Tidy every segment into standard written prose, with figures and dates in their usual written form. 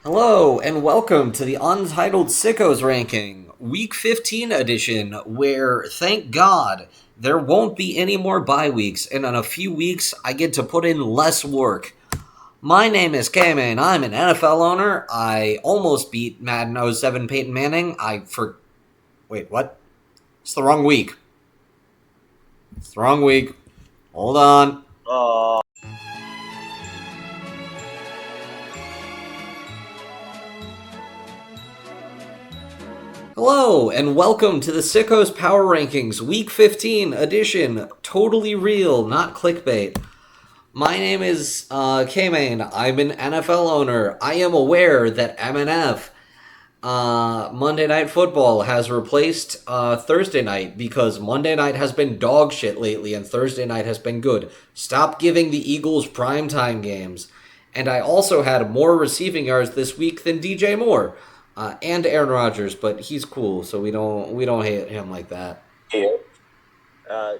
Hello, and welcome to the Untitled Sickos Ranking, Week 15 edition, where, thank God, there won't be any more bye weeks, and in a few weeks, I get to put in less work. My name is K-Man, I'm an NFL owner. I almost beat Madden '07 Peyton Manning. Wait, what? It's the wrong week. It's the wrong week. Hold on. Hello, and welcome to the Sickos Power Rankings, Week 15 edition. Totally real, not clickbait. My name is K-Man. I'm an NFL owner. I am aware that MNF, Monday Night Football, has replaced Thursday night because Monday night has been dog shit lately and Thursday night has been good. Stop giving the Eagles primetime games. And I also had more receiving yards this week than DJ Moore. And Aaron Rodgers, but he's cool, so we don't hate him like that. Yeah, Uh,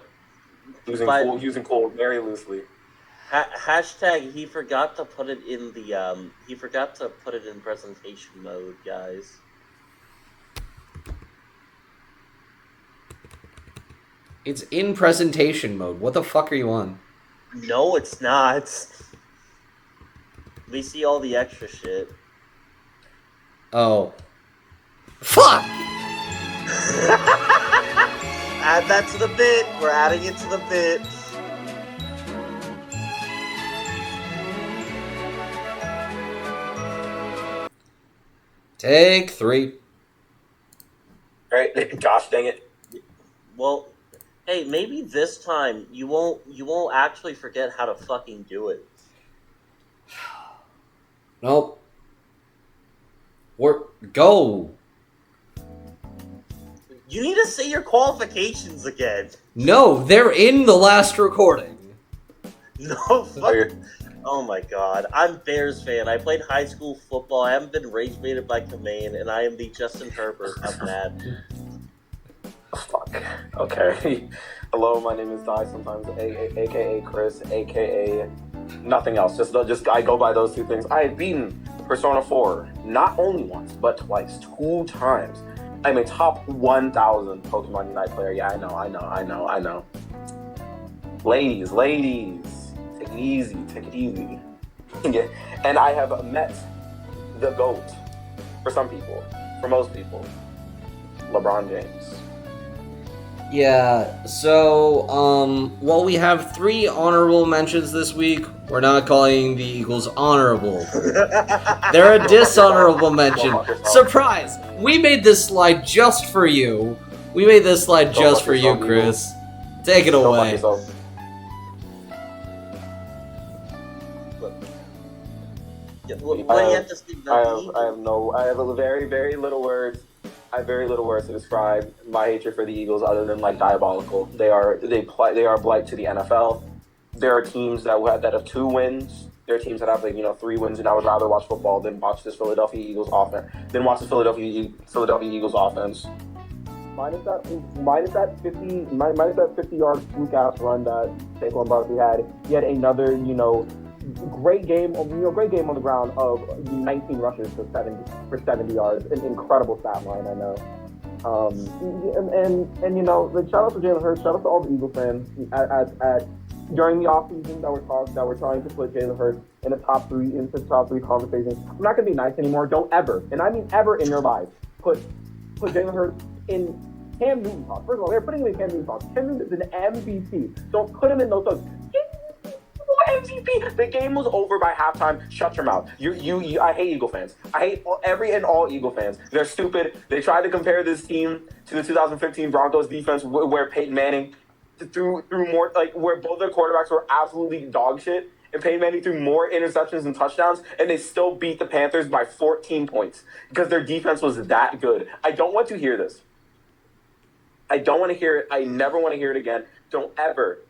using cool very loosely. hashtag he forgot to put it in the he forgot to put it in presentation mode, guys. It's in presentation mode. What the fuck are you on? No, it's not. We see all the extra shit. Oh. Fuck! Add that to the bit. We're adding it to the bit. Take 3. Right, gosh dang it. Well, hey, maybe this time you won't actually forget how to fucking do it. Nope. Go. You need to say your qualifications again. No, they're in the last recording. No, fuck. Oh my god. I'm Bears fan. I played high school football. I haven't been rage baited by Kamain, and I am the Justin Herbert of that. Fuck. Okay. Hello, my name is Di, sometimes aka Chris, aka nothing else. Just I go by those two things. I had beaten Persona 4 not only once, but twice, 2 times. I'm a top 1,000 Pokemon Unite player. Yeah, I know. Ladies, take it easy. Yeah. And I have met the GOAT for some people, for most people, LeBron James. Yeah, so, while we have 3 honorable mentions this week, we're not calling the Eagles honorable. They're a dishonorable mention. Surprise! We made this slide just for you. We made this slide just for you, Chris. Take it away. What do you have to say about I have very little words. I have very little words to describe my hatred for the Eagles, other than like diabolical. They are blight to the NFL. There are teams that have 2 wins. There are teams that have 3 wins, and I would rather watch football than watch this Philadelphia Eagles offense. Philadelphia Eagles offense. Minus that 50-yard fluke ass run that Saquon Barkley had. He had another great game on the ground of 19 rushes for 70 yards. An incredible stat line, I know. Shout out to Jalen Hurts. Shout out to all the Eagles fans during the offseason that we're trying to put Jalen Hurts in the top 3 conversations. I'm not gonna be nice anymore. Don't ever, and I mean ever in your lives, put Jalen Hurts in Cam Newton talk. First of all, they're putting him in Cam Newton talk. Cam Newton is an MVP. Don't put him in those talks. MVP. The game was over by halftime. Shut your mouth. I hate Eagle fans. I hate every and all Eagle fans. They're stupid. They tried to compare this team to the 2015 Broncos defense, where Peyton Manning threw more, where both their quarterbacks were absolutely dog shit, and Peyton Manning threw more interceptions and touchdowns, and they still beat the Panthers by 14 points because their defense was that good. I don't want to hear this. I don't want to hear it. I never want to hear it again. Don't ever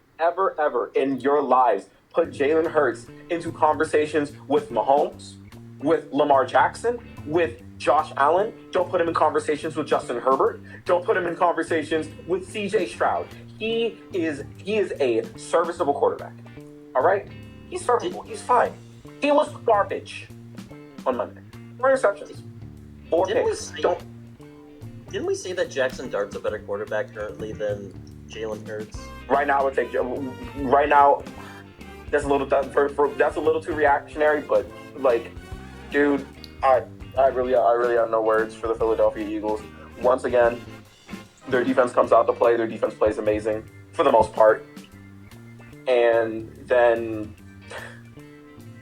in your lives put Jalen Hurts into conversations with Mahomes, with Lamar Jackson, with Josh Allen. Don't put him in conversations with Justin Herbert. Don't put him in conversations with CJ Stroud. He is a serviceable quarterback. All right? He's serviceable. He's fine. He was garbage on Monday. 4 interceptions. 4 picks. Didn't we say that Jackson Dart's a better quarterback currently than Jalen Hurts? Right now, I would take. Right now, that's a little that's a little too reactionary. But like, dude, I really have no words for the Philadelphia Eagles. Once again, their defense comes out to play. Their defense plays amazing for the most part, and then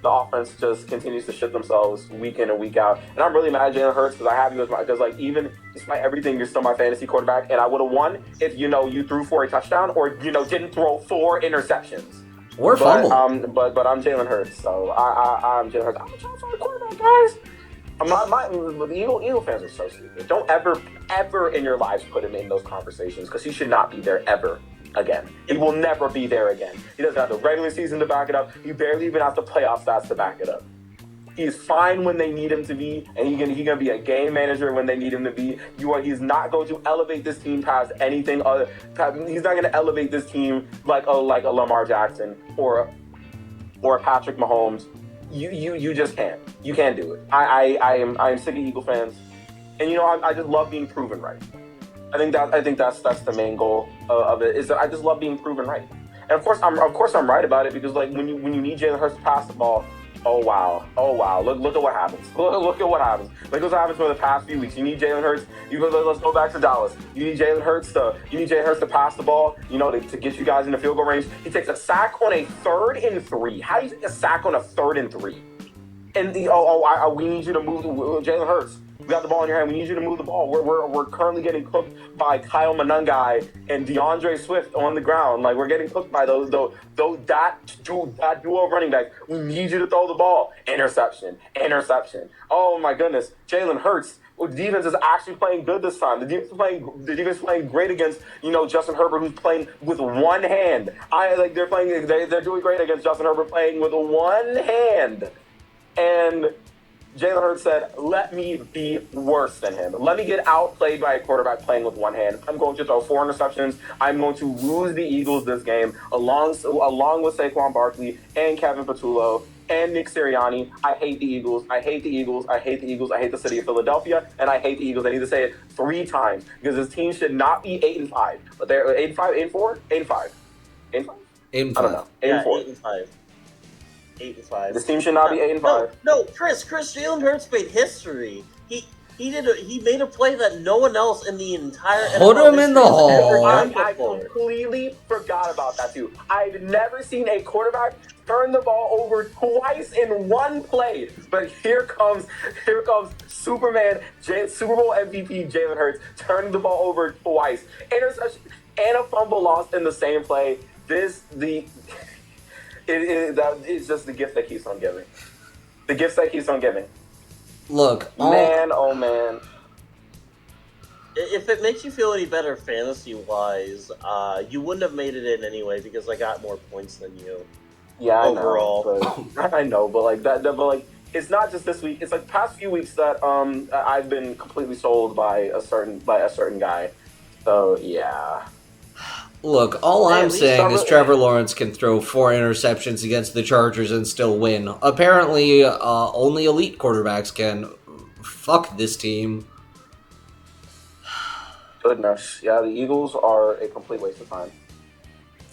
the offense just continues to shit themselves week in and week out. And I'm really mad at Jalen Hurts because I have you as my, because like even despite everything, you're still my fantasy quarterback, and I would have won if you threw for a touchdown or didn't throw 4 interceptions. Or fumble. But I'm Jalen Hurts, so I'm Jalen Hurts. I'm a top 5 quarterback, guys. The Eagle fans are so stupid. Don't ever in your lives put him in those conversations because he should not be there ever again. He will never be there again. He doesn't have the regular season to back it up. He barely even has the playoff stats to back it up. He's fine when they need him to be, and he's gonna be a game manager when they need him to be. He's not going to elevate this team past anything other. He's not going to elevate this team like a Lamar Jackson or a Patrick Mahomes. You just can't. You can't do it. I am sick of Eagle fans, and I just love being proven right. I think that's the main goal of it, is that I just love being proven right. And of course I'm right about it, because like when you need Jalen Hurts to pass the ball, oh wow, look at what happens. Look at what happens. Look what happens for the past few weeks. You need Jalen Hurts. Let's go back to Dallas. You need Jalen Hurts to pass the ball, to get you guys in the field goal range. He takes a sack on a 3rd and 3. How do you take a sack on a 3rd and 3? And we need you to move Jalen Hurts. We got the ball in your hand. We need you to move the ball. We're currently getting cooked by Kyle Monangai and DeAndre Swift on the ground. Like, we're getting cooked by that duo of running backs. We need you to throw the ball. Interception. Oh my goodness, Jalen Hurts. The defense is actually playing good this time. The defense is playing great against Justin Herbert, who's playing with one hand. They're doing great against Justin Herbert, playing with one hand. And Jalen Hurts said, let me be worse than him. Let me get outplayed by a quarterback playing with one hand. I'm going to throw 4 interceptions. I'm going to lose the Eagles this game, along with Saquon Barkley and Kevin Patullo and Nick Sirianni. I hate the Eagles. I hate the Eagles. I hate the Eagles. I hate the city of Philadelphia, and I hate the Eagles. I need to say it 3 times, because this team should not be 8-5. But they're 8-5, 8-4, 8-5, 8-5. 8-5. I don't know. 8-4. 8-5. 8-5. This team should not be 8-5. No, Chris. Jalen Hurts made history. He made a play that no one else in the entire Put him in the hole. I completely forgot about that too. I've never seen a quarterback turn the ball over twice in one play. But here comes Superman, Super Bowl MVP Jalen Hurts, turning the ball over twice, interception and a fumble lost in the same play. It's just the gift that keeps on giving. The gifts that keeps on giving. Look, man, oh man. If it makes you feel any better fantasy-wise, you wouldn't have made it in anyway, because I got more points than you. Yeah, overall. I know, but like that. But like, it's not just this week. It's like past few weeks that I've been completely sold by a certain guy. So yeah. Look, all I'm saying is Trevor Lawrence can throw 4 interceptions against the Chargers and still win. Apparently, only elite quarterbacks can. Fuck this team. Goodness. Yeah, the Eagles are a complete waste of time.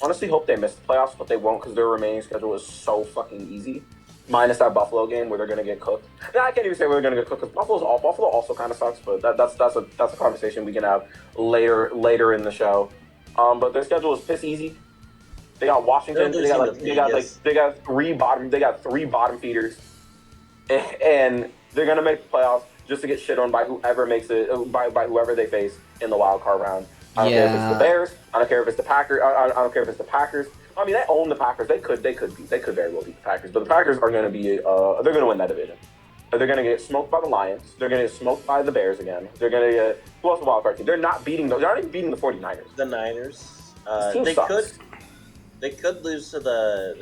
Honestly, hope they miss the playoffs, but they won't, because their remaining schedule is so fucking easy. Minus that Buffalo game where they're going to get cooked. Nah, I can't even say where they're going to get cooked, because Buffalo also kind of sucks, but that's a conversation we can have later in the show. But their schedule is piss easy. They got Washington. They got 3 bottom feeders, and they're gonna make the playoffs just to get shit on by whoever makes it, by whoever they face in the wild card round. I don't care if it's the Bears. I don't care if it's the Packers. I don't care if it's the Packers. I mean, they own the Packers. They could very well beat the Packers, but the Packers are gonna be they're gonna win that division. They're going to get smoked by the Lions. They're going to get smoked by the Bears again. They're going to get who else? The wild card team. They're not even beating the 49ers. The Niners. They could lose to the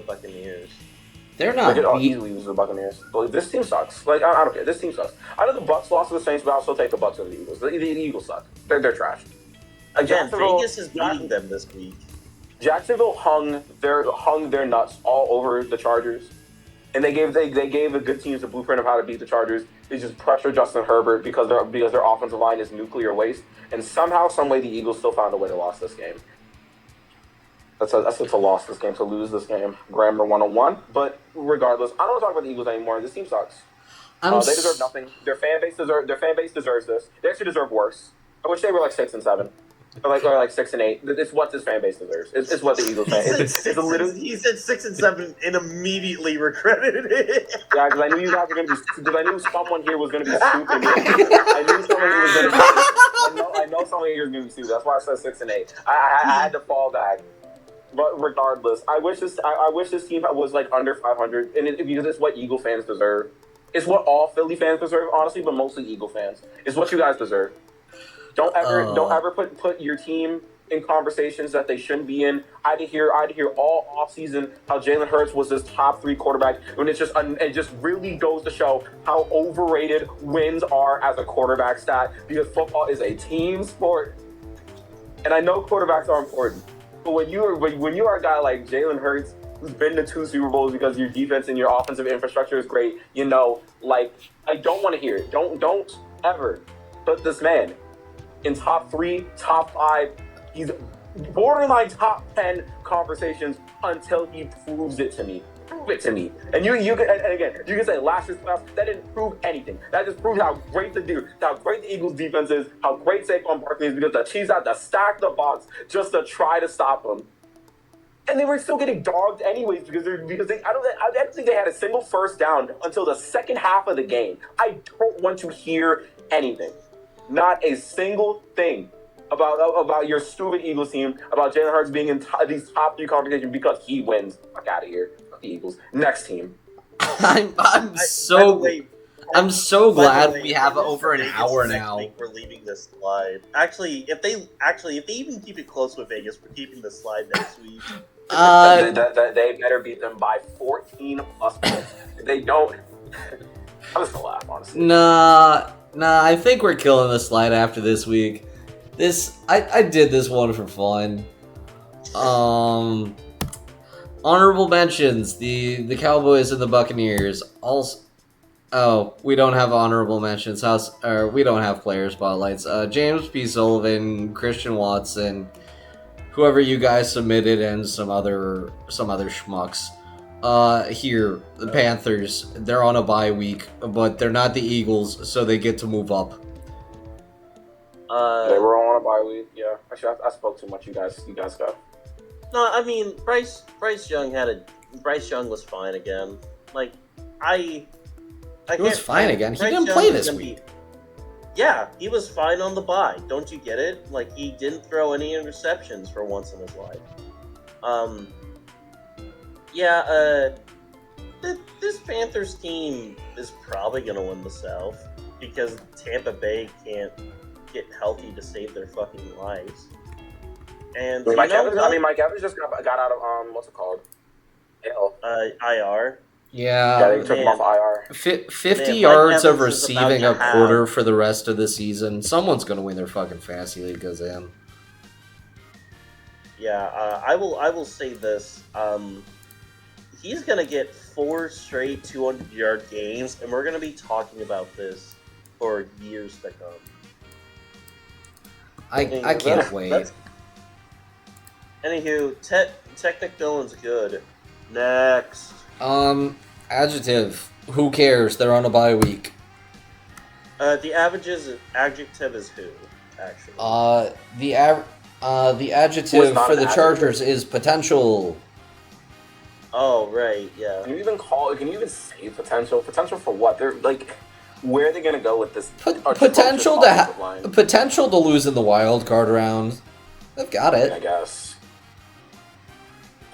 Buccaneers. They're not. They could easily lose to the Buccaneers. But this team sucks. Like, I don't care. This team sucks. I know the Bucs lost to the Saints, but I'll still take the Bucs over the Eagles. The Eagles suck. They're trash. Again, Vegas is beating them this week. Jacksonville hung their nuts all over the Chargers. And they gave the good teams a blueprint of how to beat the Chargers. They just pressure Justin Herbert because their offensive line is nuclear waste. And somehow, some way, the Eagles still found a way to lose this game. That's a loss this game, to lose this game. Grammar 101. But regardless, I don't want to talk about the Eagles anymore. This team sucks. They deserve nothing. Their fan base deserves this. They actually deserve worse. I wish they were like 6 and 7. Or like 6 and 8. It's what this fan base deserves. It's what the Eagles fan. He said 6 and 7 and immediately regretted it. Yeah, because I knew you guys were going to be. Because I knew someone here was going to be stupid. I knew someone here was going to be. I know someone here is going to be stupid. That's why I said 6 and 8. I had to fall back. But regardless, I wish this team was like under 500, and because it's what Eagle fans deserve. It's what all Philly fans deserve, honestly, but mostly Eagle fans. It's what you guys deserve. Don't ever put your team in conversations that they shouldn't be in. I had to hear all offseason how Jalen Hurts was this top 3 quarterback, and it just really goes to show how overrated wins are as a quarterback stat, because football is a team sport. And I know quarterbacks are important, but when you are a guy like Jalen Hurts, who's been to 2 Super Bowls because your defense and your offensive infrastructure is great, I don't want to hear it. Don't ever put this man in top 3, top 5. He's borderline top 10 conversations until he proves it to me. Prove it to me. And you can say last year's playoffs, that didn't prove anything. That just proves how great the Eagles defense is, how great Saquon Barkley is, because the Chiefs had to stack the box just to try to stop him. And they were still getting dogged anyways I don't think they had a single first down until the second half of the game. I don't want to hear anything. Not a single thing about your stupid Eagles team, about Jalen Hurts being in these top 3 conversations because he wins. Fuck out of here. Fuck the Eagles. Next team. I'm so glad we have over an hour now. We're leaving this slide. Actually, if they even keep it close with Vegas, we're keeping the slide next week. They better beat them by 14 plus points. If they don't, I'm just gonna laugh, honestly. Nah, I think we're killing the slide after this week. I did this one for fun. Honorable mentions: the Cowboys and the Buccaneers. Also, we don't have honorable mentions. We don't have player spotlights. James P. Sullivan, Christian Watson, whoever you guys submitted, and some other schmucks. Here, the Panthers, they're on a bye week, but they're not the Eagles, so they get to move up. They were on a bye week, yeah. Actually, I spoke too much. You guys go. No, I mean, Bryce Young was fine again. He was fine again. He didn't play this week. Yeah, he was fine on the bye. Don't you get it? He didn't throw any interceptions for once in his life. This Panthers team is probably going to win the South because Tampa Bay can't get healthy to save their fucking lives. And Mike Evans just got out of what's it called? IR. Yeah, they took him off IR. 50 yards of receiving a quarter for the rest of the season. Someone's going to win their fucking fantasy league because of him. Yeah, I will say this. He's going to get 4 straight 200-yard games, and we're going to be talking about this for years to come. I can't wait. Anywho, Technic Dylan's good. Next. Adjective. Who cares? They're on a bye week. The adjective is who, actually? The adjective for the Chargers is potential. Oh, right, yeah. Can you even say potential? Potential for what? They're where are they going to go with this? Potential to lose in the wild card round. They've got it. I guess.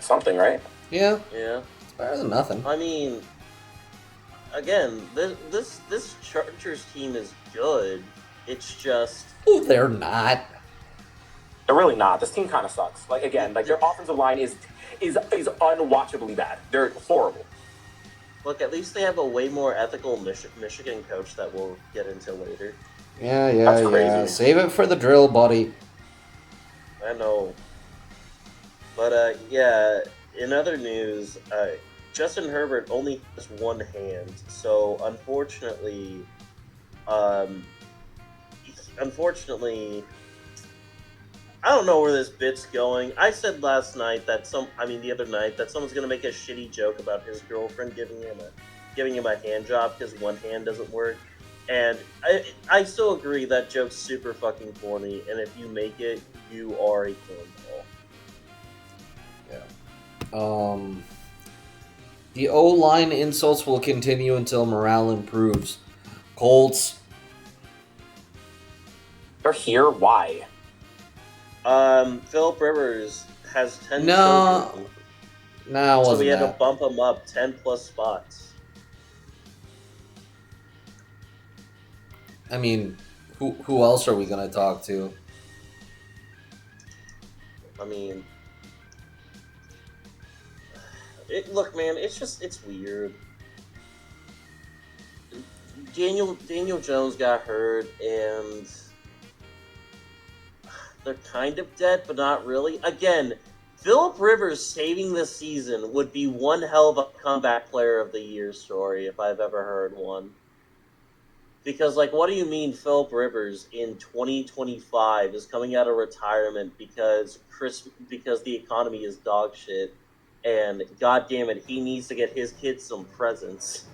Something, right? Yeah. Yeah. It's better than nothing. I mean, again, this Chargers team is good. It's just... Oh, they're not. They're really not. This team kind of sucks. Their offensive line is unwatchably bad. They're horrible. Look, at least they have a way more ethical Michigan coach that we'll get into later. Yeah. That's crazy. Save it for the drill, buddy. I know. But, yeah, in other news, Justin Herbert only has one hand, so um, unfortunately, I don't know where this bit's going. I said the other night that someone's gonna make a shitty joke about his girlfriend giving him a hand job because one hand doesn't work, and I still agree that joke's super fucking corny. And if you make it, you are a cornball. Yeah. The O-line insults will continue until morale improves. Colts. They're here. Why? Philip Rivers has 10 No. children, No, it so wasn't we had to that. bump him up 10 plus spots. I mean, who else are we gonna talk to? I mean, look, man, it's weird. Daniel Jones got hurt, and they're kind of dead, but not really. Again, Philip Rivers saving this season would be one hell of a comeback player of the year story if I've ever heard one. Because, like, what do you mean Philip Rivers in 2025 is coming out of retirement because the economy is dog shit, and god damn it, he needs to get his kids some presents.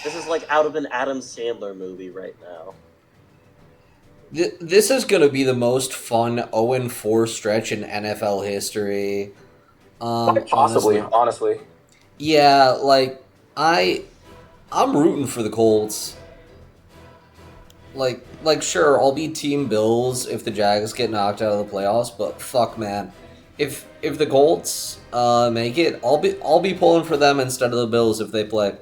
This is like out of an Adam Sandler movie right now. This is gonna be the most fun 0-4 stretch in NFL history. Possibly, honestly. Yeah, like I'm rooting for the Colts. Like sure, I'll be Team Bills if the Jags get knocked out of the playoffs, but fuck, man, if the Colts make it, I'll be pulling for them instead of the Bills if they play.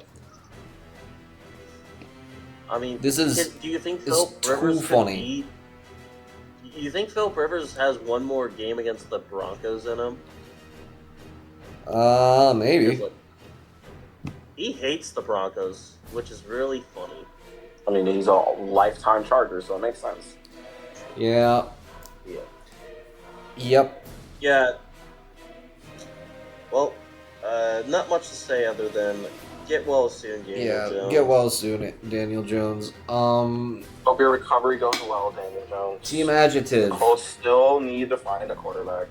I mean, This is do you think it's Philip too Rivers funny. You think Philip Rivers has one more game against the Broncos in him? Maybe. Because, like, he hates the Broncos, which is really funny. I mean, he's a lifetime Charger, so it makes sense. Yeah. Yeah. Yep. Yeah. Well, not much to say other than get well soon, Daniel Jones. Get well soon, Daniel Jones. Hope your recovery goes well, Daniel Jones. Team adjective. The Colts still need to find a quarterback.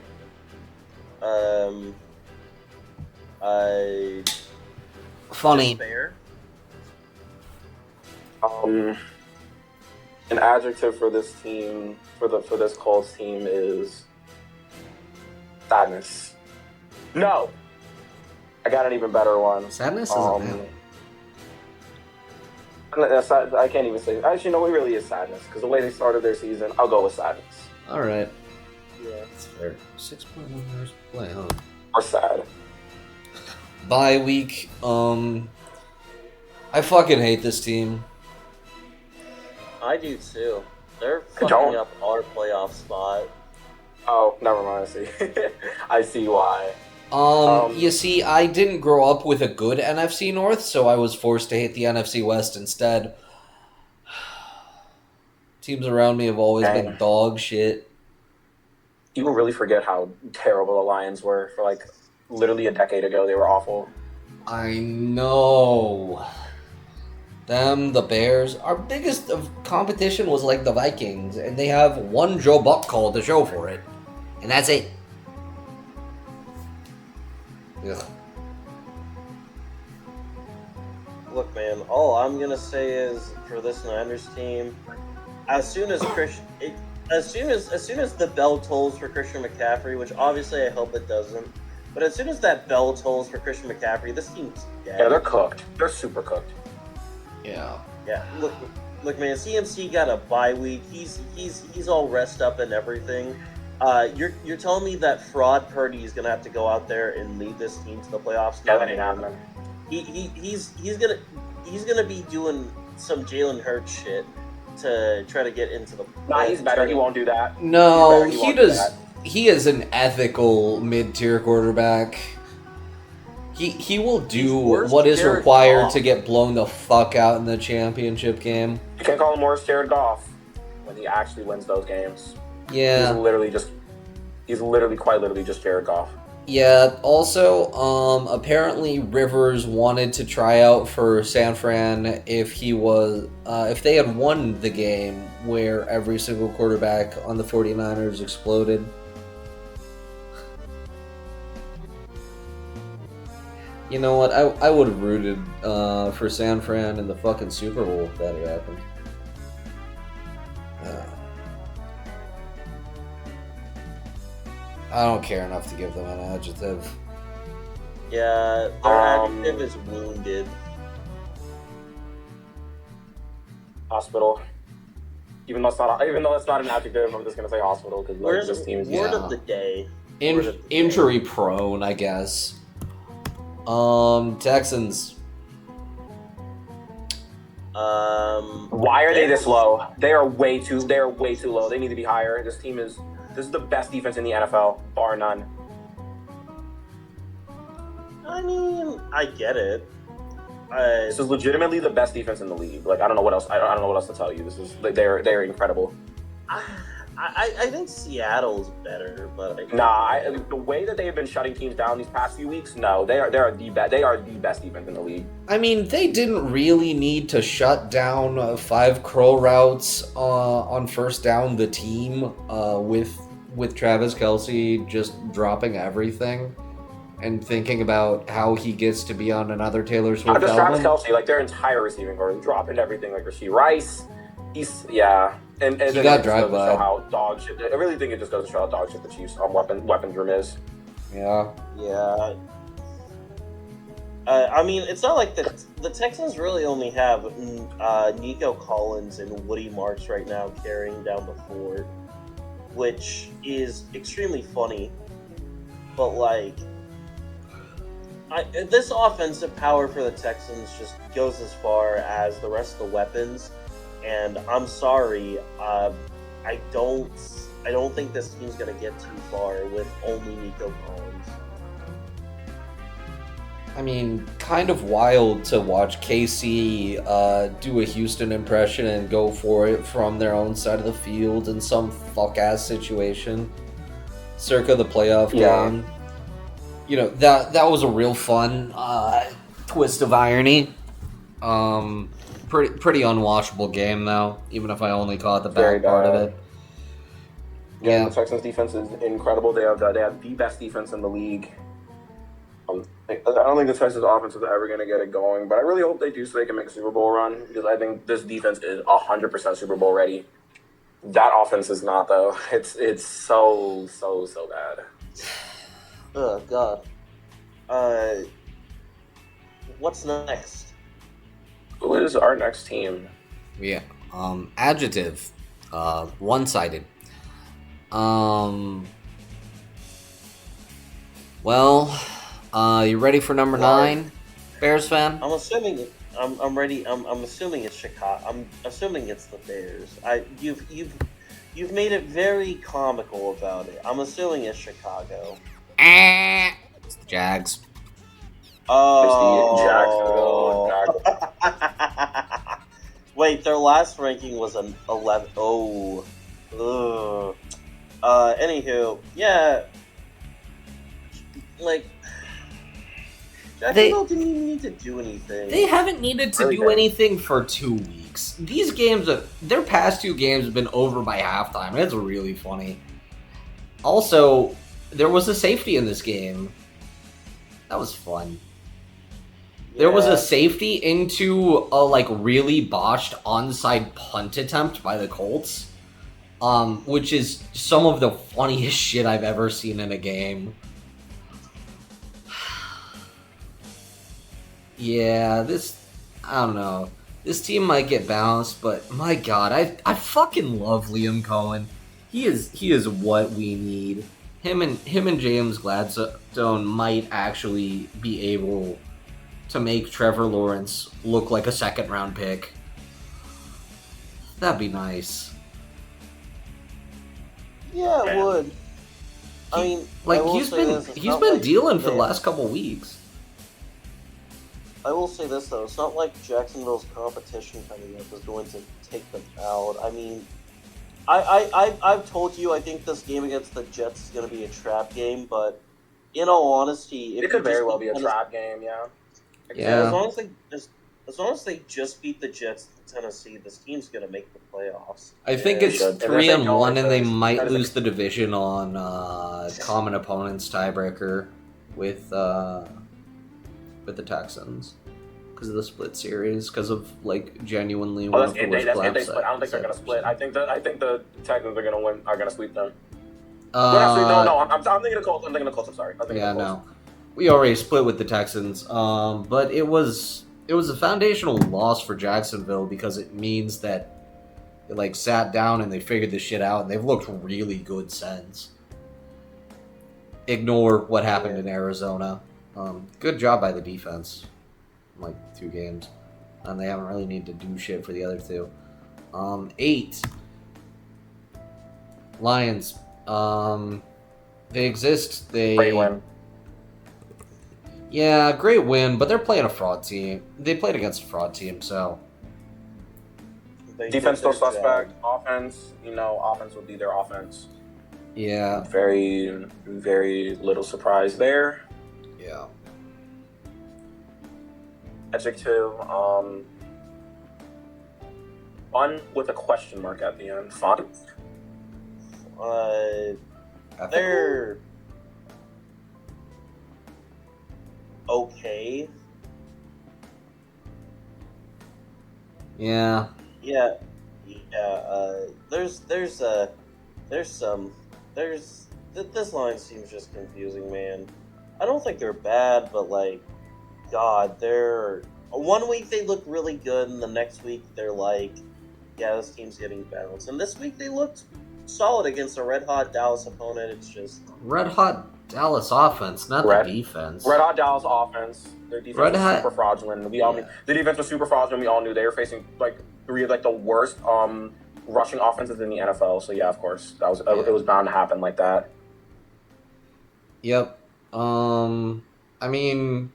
Funny. Fair. An adjective for this team, for this Colts team, is sadness. No, I got an even better one. Sadness isn't I can't even say. Actually, no, it really is sadness because the way they started their season, I'll go with sadness. All right. Yeah, That's fair. 6.1 hours to play, huh? Or sad. Bye week. I fucking hate this team. I do too. They're I don't. fucking up our playoff spot. Oh, never mind. I see. I see why. You see, I didn't grow up with a good NFC North, so I was forced to hate the NFC West instead. Teams around me have always been dog shit. People really forget how terrible the Lions were for like literally a decade ago. They were awful. I know. Them, the Bears. Our biggest of competition was like the Vikings, and they have one Joe Buck call to show for it. And that's it. Ugh. Look, man, all I'm gonna say is for this Niners team, as soon as the bell tolls for Christian McCaffrey, which obviously I hope it doesn't, but as soon as that bell tolls for Christian McCaffrey, this team's dead. Yeah, they're cooked. They're super cooked. Yeah. Yeah, look, man. CMC got a bye week. He's all rest up and everything. You're telling me that fraud Purdy is gonna have to go out there and lead this team to the playoffs? Yeah, that ain't happening. He's gonna be doing some Jalen Hurts shit to try to get into the. Nah, he's better. He won't do that. No, He he won't do does. that. He is an ethical mid-tier quarterback. He will do worse what is Jared required Goff. to get blown the fuck out in the championship game. You can't call him worse Jared Goff when he actually wins those games. Yeah. He's literally quite literally just Jared Goff. Yeah, also, apparently Rivers wanted to try out for San Fran if they had won the game where every single quarterback on the 49ers exploded. You know what? I would have rooted for San Fran in the fucking Super Bowl if that had happened. Uh, I don't care enough to give them an adjective. Yeah, their adjective is wounded. Hospital. Even though it's not an adjective, I'm just gonna say hospital because Where's this team is word Yeah. of the day? Word of the day. Injury prone, I guess. Texans. Why are they this low? They are way too low. They need to be higher. This is the best defense in the NFL, bar none. I mean, I get it. This is legitimately the best defense in the league. Like I don't know what else. I don't know what else to tell you. This is they're incredible. I think Seattle's better, but the way that they have been shutting teams down these past few weeks, no, they are the best defense in the league. I mean, they didn't really need to shut down 5 curl routes on first down the team with Travis Kelce just dropping everything and thinking about how he gets to be on another Taylor Swift Not just album. Travis Kelce, like their entire receiving core, dropping everything like Rasheed Rice. And he then got it just drive goes to by. show how dog shit. I really think it just goes to show how dog shit the Chiefs weapons room is. Yeah. yeah. I mean, it's not like the Texans really only have Nico Collins and Woody Marks right now carrying down the fort, which is extremely funny. But like, this offensive power for the Texans just goes as far as the rest of the weapons. And I'm sorry, I don't think this team's gonna get too far with only Nico Collins. I mean, kind of wild to watch KC do a Houston impression and go for it from their own side of the field in some fuck-ass situation. Circa the playoff game. You know, that was a real fun twist of irony. Pretty unwatchable game though, even if I only caught the back part of it. Yeah, the Texans defense is incredible. They have the best defense in the league. I don't think the Texans offense is ever going to get it going, but I really hope they do so they can make a Super Bowl run because I think this defense is 100% Super Bowl ready. That offense is not though. It's so bad. Oh God. What's next? Who is our next team? Yeah. Adjective. One-sided. Well, you ready for number 9, Bears fan? I'm assuming I'm ready. I'm assuming it's Chicago. I'm assuming it's the Bears. You've made it very comical about it. I'm assuming it's Chicago. It's the Jags. Oh. Wait, their last ranking was an 11. Oh. Ugh. Anywho, yeah. Like, Jacksonville didn't even need to do anything. They haven't needed to do anything for 2 weeks. These games, their past 2 games have been over by halftime. It's really funny. Also, there was a safety in this game. That was fun. Yeah. There was a safety into a really botched onside punt attempt by the Colts, which is some of the funniest shit I've ever seen in a game. Yeah, I don't know. This team might get bounced, but my God, I fucking love Liam Cohen. He is what we need. Him and James Gladstone might actually be able to make Trevor Lawrence look like a second-round pick. That'd be nice. Yeah, it would. I mean, he's been dealing for the last couple weeks. I will say this though, it's not like Jacksonville's competition coming up is going to take them out. I mean, I've told you I think this game against the Jets is going to be a trap game, but in all honesty, if It could you very just well beat be a Tennessee, trap game, yeah. Yeah. as long as they just beat the Jets and Tennessee, this team's gonna make the playoffs. I think And- it's should. And if 3-1, they don't, and they it's might because lose the division on common opponents tiebreaker with the Texans because of the split series, because of like genuinely one that's of the if worst they split. collapse. I don't think they're gonna split. I think the Texans are gonna win. Are gonna sweep them. Uh, Well, actually, no. I'm thinking of Colts. I'm thinking of Colts. I'm sorry. I'm thinking yeah, of Colts. no, we already split with the Texans. But it was a foundational loss for Jacksonville because it means that they like sat down and they figured this shit out, and they've looked really good since. Ignore what happened in Arizona. Good job by the defense. Like 2 games, and they haven't really needed to do shit for the other 2. 8 Lions. They exist. Great win. Yeah, great win, but they're playing a fraud team. They played against a fraud team, so They Defense did still their suspect. job. Offense, offense would be their offense. yeah, Very, very little surprise there. yeah. Adjective, fun with a question mark at the end. Fun. They're okay. Yeah. Yeah. There's this line seems just confusing, man. I don't think they're bad, but like, God, they're 1 week they look really good, and the next week they're like, yeah, this team's getting bounced. And this week they looked solid against a red hot Dallas opponent. It's just Red hot Dallas offense, not the defense. Red hot Dallas offense. Their defense was super fraudulent. We all knew the defense was super fraudulent. We all knew they were facing like 3 of like the worst rushing offenses in the NFL. So yeah, of course, it was bound to happen like that. Yep. I mean,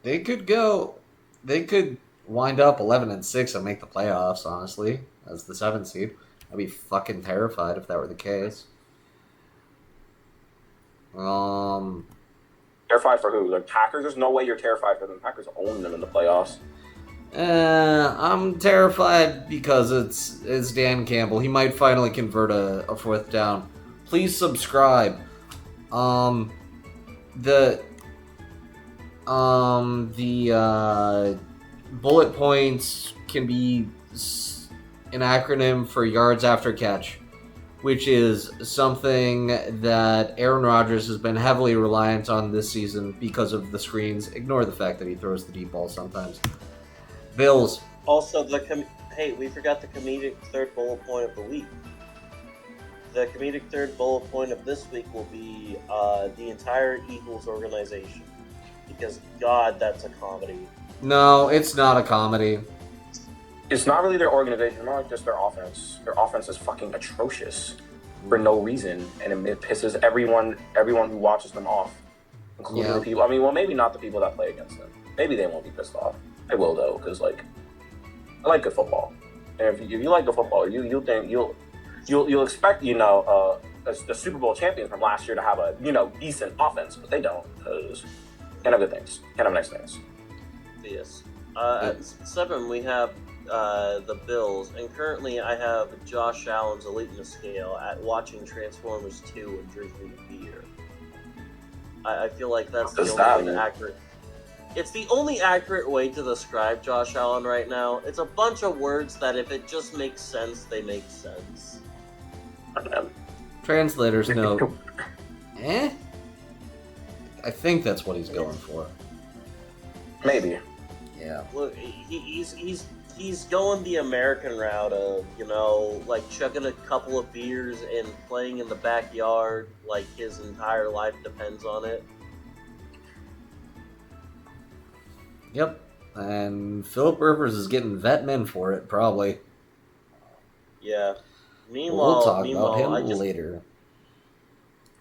they could wind up 11-6 and make the playoffs. Honestly, as the 7th seed, I'd be fucking terrified if that were the case. Terrified for who? The Packers? There's no way you're terrified for them. The Packers own them in the playoffs. I'm terrified because it's Dan Campbell. He might finally convert a 4th down. Please subscribe. The bullet points can be an acronym for yards after catch, which is something that Aaron Rodgers has been heavily reliant on this season because of the screens. Ignore the fact that he throws the deep ball sometimes. Bills. also hey, we forgot the comedic third bullet point of the week. The comedic third bullet point of this week will be the entire Eagles organization. Because, God, that's a comedy. No, it's not a comedy. It's not really their organization. It's more like just their offense. Their offense is fucking atrocious for no reason, and it pisses everyone who watches them off, including the people. I mean, well, maybe not the people that play against them. Maybe they won't be pissed off. I will though, because like, I like good football, and if you like good football, you'll expect the Super Bowl champions from last year to have a decent offense, but they don't, because can't have good things, can't have nice things. Yes. At 7, we have the Bills, and currently I have Josh Allen's eliteness scale at watching Transformers 2 and drinking a beer. I feel like that's the only accurate. It's the only accurate way to describe Josh Allen right now. It's a bunch of words that if it just makes sense, they make sense. Translator's note. I think that's what he's going for. Maybe. Yeah. Look, he's going the American route of, like chugging a couple of beers and playing in the backyard like his entire life depends on it. Yep. And Philip Rivers is getting vet men for it, probably. Yeah. Meanwhile, we'll talk about him later.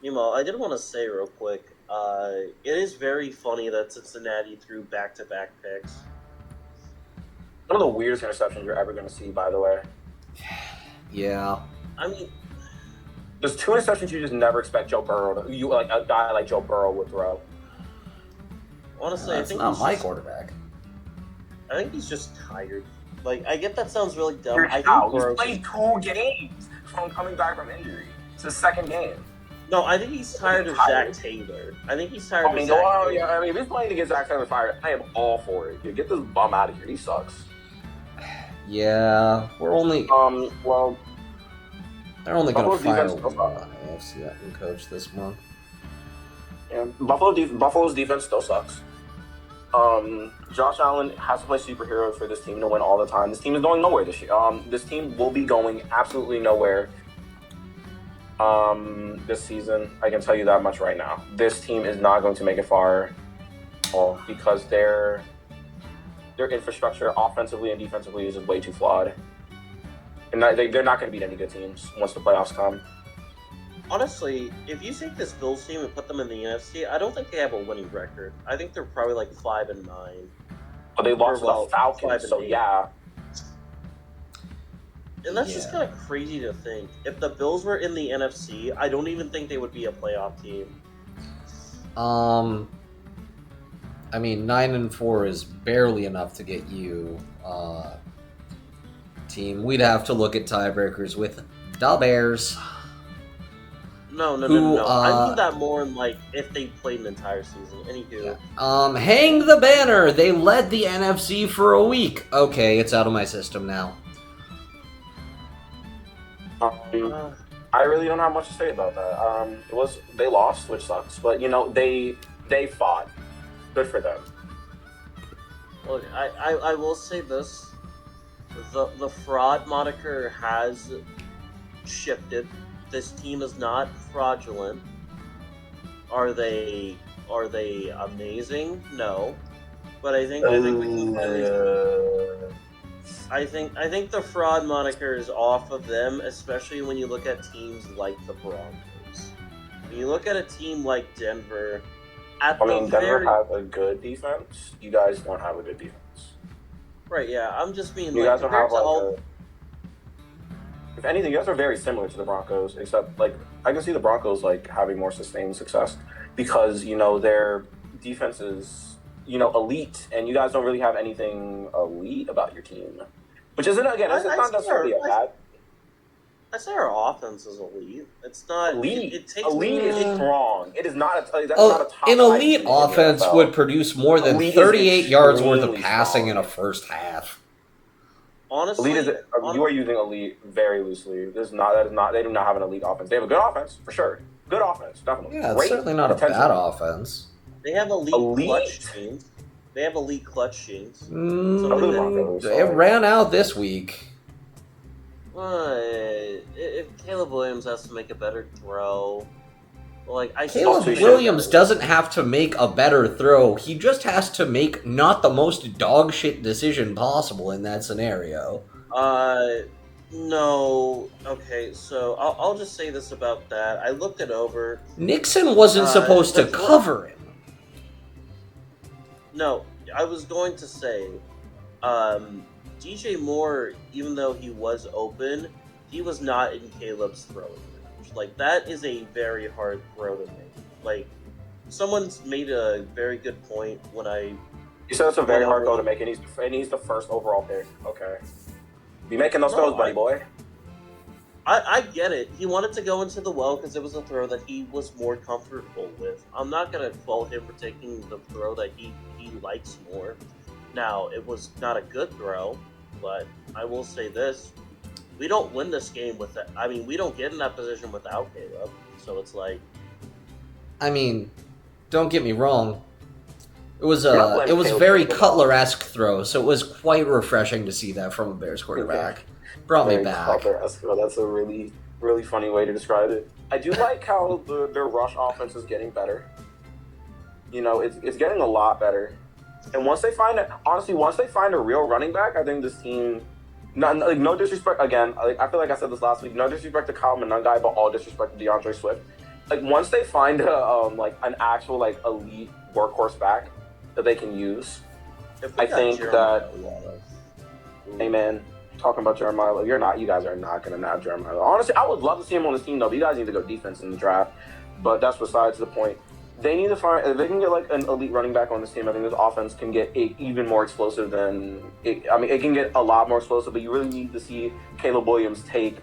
Meanwhile, I did want to say real quick, it is very funny that Cincinnati threw back-to-back picks. One of the weirdest interceptions you're ever going to see, by the way. Yeah. I mean, There's 2 interceptions you just never expect Joe Burrow to, like a guy like Joe Burrow would throw. Honestly, I That's think not he's my just, quarterback. I think he's just tired. Like, I get that sounds really dumb. Here's I how. think He's Burrow's played 2 games from coming back from injury. It's his 2nd game. No, I think he's tired of Zach Taylor. I think he's tired of Zach Taylor. Yeah, I mean, if he's playing to get Zach Taylor fired, I am all for it. Dude, get this bum out of here. He sucks. Yeah, we're only Well, they're only going to Buffalo's fire defense- one AFC coach this month. yeah, Buffalo's defense still sucks. Josh Allen has to play superheroes for this team to win all the time. This team is going nowhere this year. This team will be going absolutely nowhere. This season, I can tell you that much right now. This team is not going to make it far, because their infrastructure, offensively and defensively, is just way too flawed. And they're not going to beat any good teams once the playoffs come. Honestly, if you take this Bills team and put them in the NFC, I don't think they have a winning record. I think they're probably like 5-9. But they lost to Well, the Falcons, so 5-8. yeah. And that's just kind of crazy to think. If the Bills were in the NFC, I don't even think they would be a playoff team. I mean, 9-4 is barely enough to get you team. We'd have to look at tiebreakers with the Bears. No. Who, I mean that more in like if they played an entire season. Anywho. Hang the banner. They led the NFC for a week. Okay, it's out of my system now. I really don't have much to say about that. They lost, which sucks, but they fought. Good for them. Look, I will say this: the fraud moniker has shifted. This team is not fraudulent. Are they amazing? No, but I think we can at least. I think the fraud moniker is off of them, especially when you look at teams like the Broncos. When you look at a team like Denver, Denver has a good defense. You guys don't have a good defense. Right? Yeah, I'm just being. You guys don't have all... If anything, you guys are very similar to the Broncos, except I can see the Broncos having more sustained success because their defense is elite, and you guys don't really have anything elite about your team. Which isn't, again, it's not necessarily a bad. I say our offense is elite. It's not elite. It takes elite is strong. It is not. That's not a top. An elite offense would produce more than 38 yards worth of passing in a first half. Honestly, elite you are using elite very loosely. That is not. They do not have an elite offense. They have a good offense for sure. Good offense, definitely. Yeah, it's certainly not a bad offense. They have elite clutch teams. They have elite clutch teams. It ran out this week. If Caleb Williams has to make a better throw, Caleb Williams doesn't have to make a better throw. He just has to make not the most dog shit decision possible in that scenario. No. Okay, so I'll just say this about that. I looked it over. Nixon wasn't supposed to cover him. No, I was going to say, DJ Moore, even though he was open, he was not in Caleb's throwing range. That is a very hard throw to make. Someone's made a very good point when I... You said it's a very hard throw to make, and he's the first overall pick. Okay. Be making those throws, buddy boy. I get it. He wanted to go into the well because it was a throw that he was more comfortable with. I'm not going to fault him for taking the throw that he likes more. Now, it was not a good throw, but I will say this. We don't win this game with that. I mean, we don't get in that position without Caleb. So it's I mean, don't get me wrong. It was very Cutler-esque throw, so it was quite refreshing to see that from a Bears quarterback. Okay. Brought me back. That's a really, really funny way to describe it. I do like how their rush offense is getting better. It's getting a lot better. And once they find a real running back, I think this team, no disrespect, again, I feel like I said this last week, no disrespect to Kyle Monangai, but all disrespect to DeAndre Swift. Once they find an actual elite workhorse back that they can use, I think that, amen. talking about Jeremiah Love. You guys are not going to nab Jeremiah Love. Honestly, I would love to see him on this team, though. But you guys need to go defense in the draft. But that's besides the point. They need to find, if they can get like an elite running back on this team, I think this offense can get even more explosive it can get a lot more explosive, but you really need to see Caleb Williams take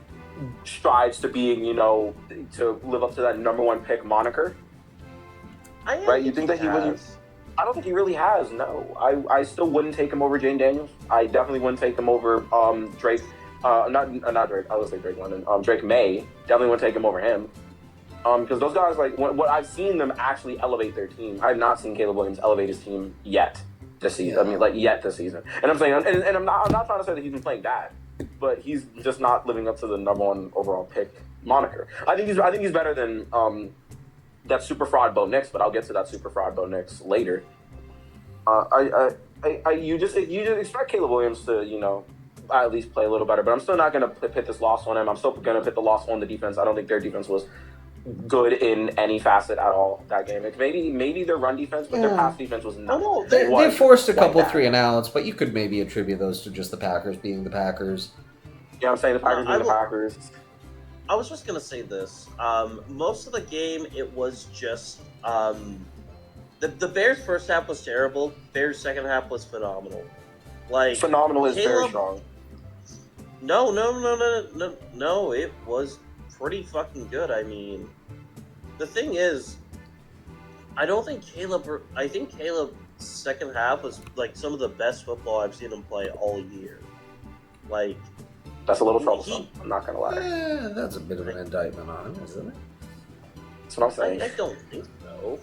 strides to being, to live up to that number one pick moniker. Right? You think that he really, I don't think he really has, no. I still wouldn't take him over Jane Daniels. I definitely wouldn't take him over Drake, not Drake, I would say Drake London, Drake May. Definitely wouldn't take him over him. Because those guys, like, what I've seen them actually elevate their team. I have not seen Caleb Williams elevate his team yet this season. Yeah. I mean, yet this season. And I'm saying, and I'm not trying to say that he's been playing bad, but he's just not living up to the number one overall pick moniker. I think he's better than that super fraud Bo Nix, but I'll get to that super fraud Bo Nix later. You just expect Caleb Williams to, at least play a little better, but I'm still not going to put this loss on him. I'm still going to put the loss on the defense. I don't think their defense was good in any facet at all that game. Maybe their run defense, but their pass defense was not. They forced a couple 3-and-outs, but you could maybe attribute those to just the Packers being the Packers. Yeah, I'm saying the Packers being the Packers. I was just gonna say this. Most of the game, it was just the Bears' first half was terrible. Bears' second half was phenomenal. Like phenomenal is very strong. No. It was pretty fucking good. I mean, the thing is, I think Caleb's second half was like some of the best football I've seen him play all year. Like, that's a little troublesome. I'm not gonna lie. Yeah, that's a bit of an indictment on him, isn't it? That's what I'm saying. I don't think so.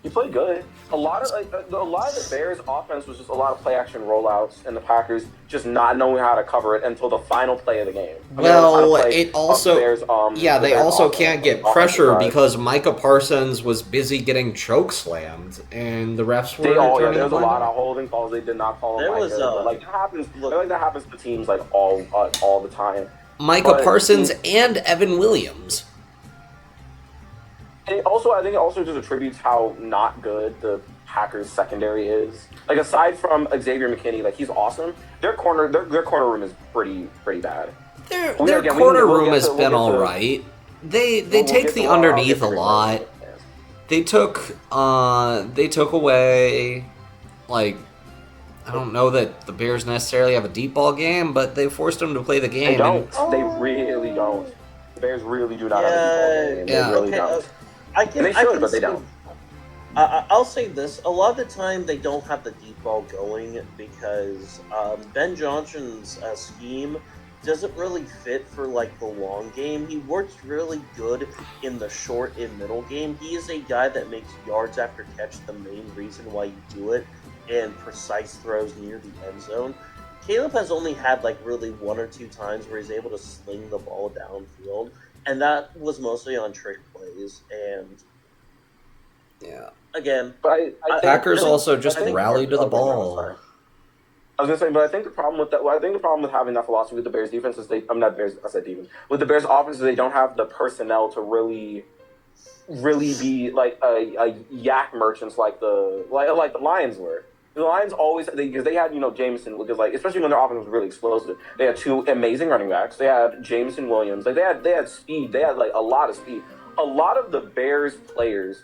He played good. A lot of the Bears' offense was just a lot of play action rollouts, and the Packers just not knowing how to cover it until the final play of the game. They also can't get pressure because Micah Parsons was busy getting choke slammed, and the refs were. There was a lot of holding calls they did not call. That happens to teams like all the time. Micah Parsons and Evan Williams. And I think it also just attributes how not good the Packers secondary is. Like, aside from Xavier McKinney, like, he's awesome. Their corner room is pretty bad. Their corner room has been all right. They take the underneath a lot. They took away, like, I don't know that the Bears necessarily have a deep ball game, but they forced them to play the game. They don't. They really don't. The Bears really do not have a deep ball game. They really don't. They should, but they don't. I'll say this. A lot of the time, they don't have the deep ball going because Ben Johnson's scheme doesn't really fit for, like, the long game. He works really good in the short and middle game. He is a guy that makes yards after catch the main reason why you do it, and precise throws near the end zone. Caleb has only had, like, really one or two times where he's able to sling the ball downfield, and that was mostly on trick plays. And again, but Packers also just rallied to the ball. I was gonna say, but I think the problem with that, I think the problem with having that philosophy with the Bears defense is with the Bears offense is they don't have the personnel to really be like a yak merchants like the Lions were. The Lions always, because they had, Jameson, because, like, especially when their offense was really explosive, they had two amazing running backs. They had Jameson Williams. Like, they had speed. They had, like, a lot of speed. A lot of the Bears players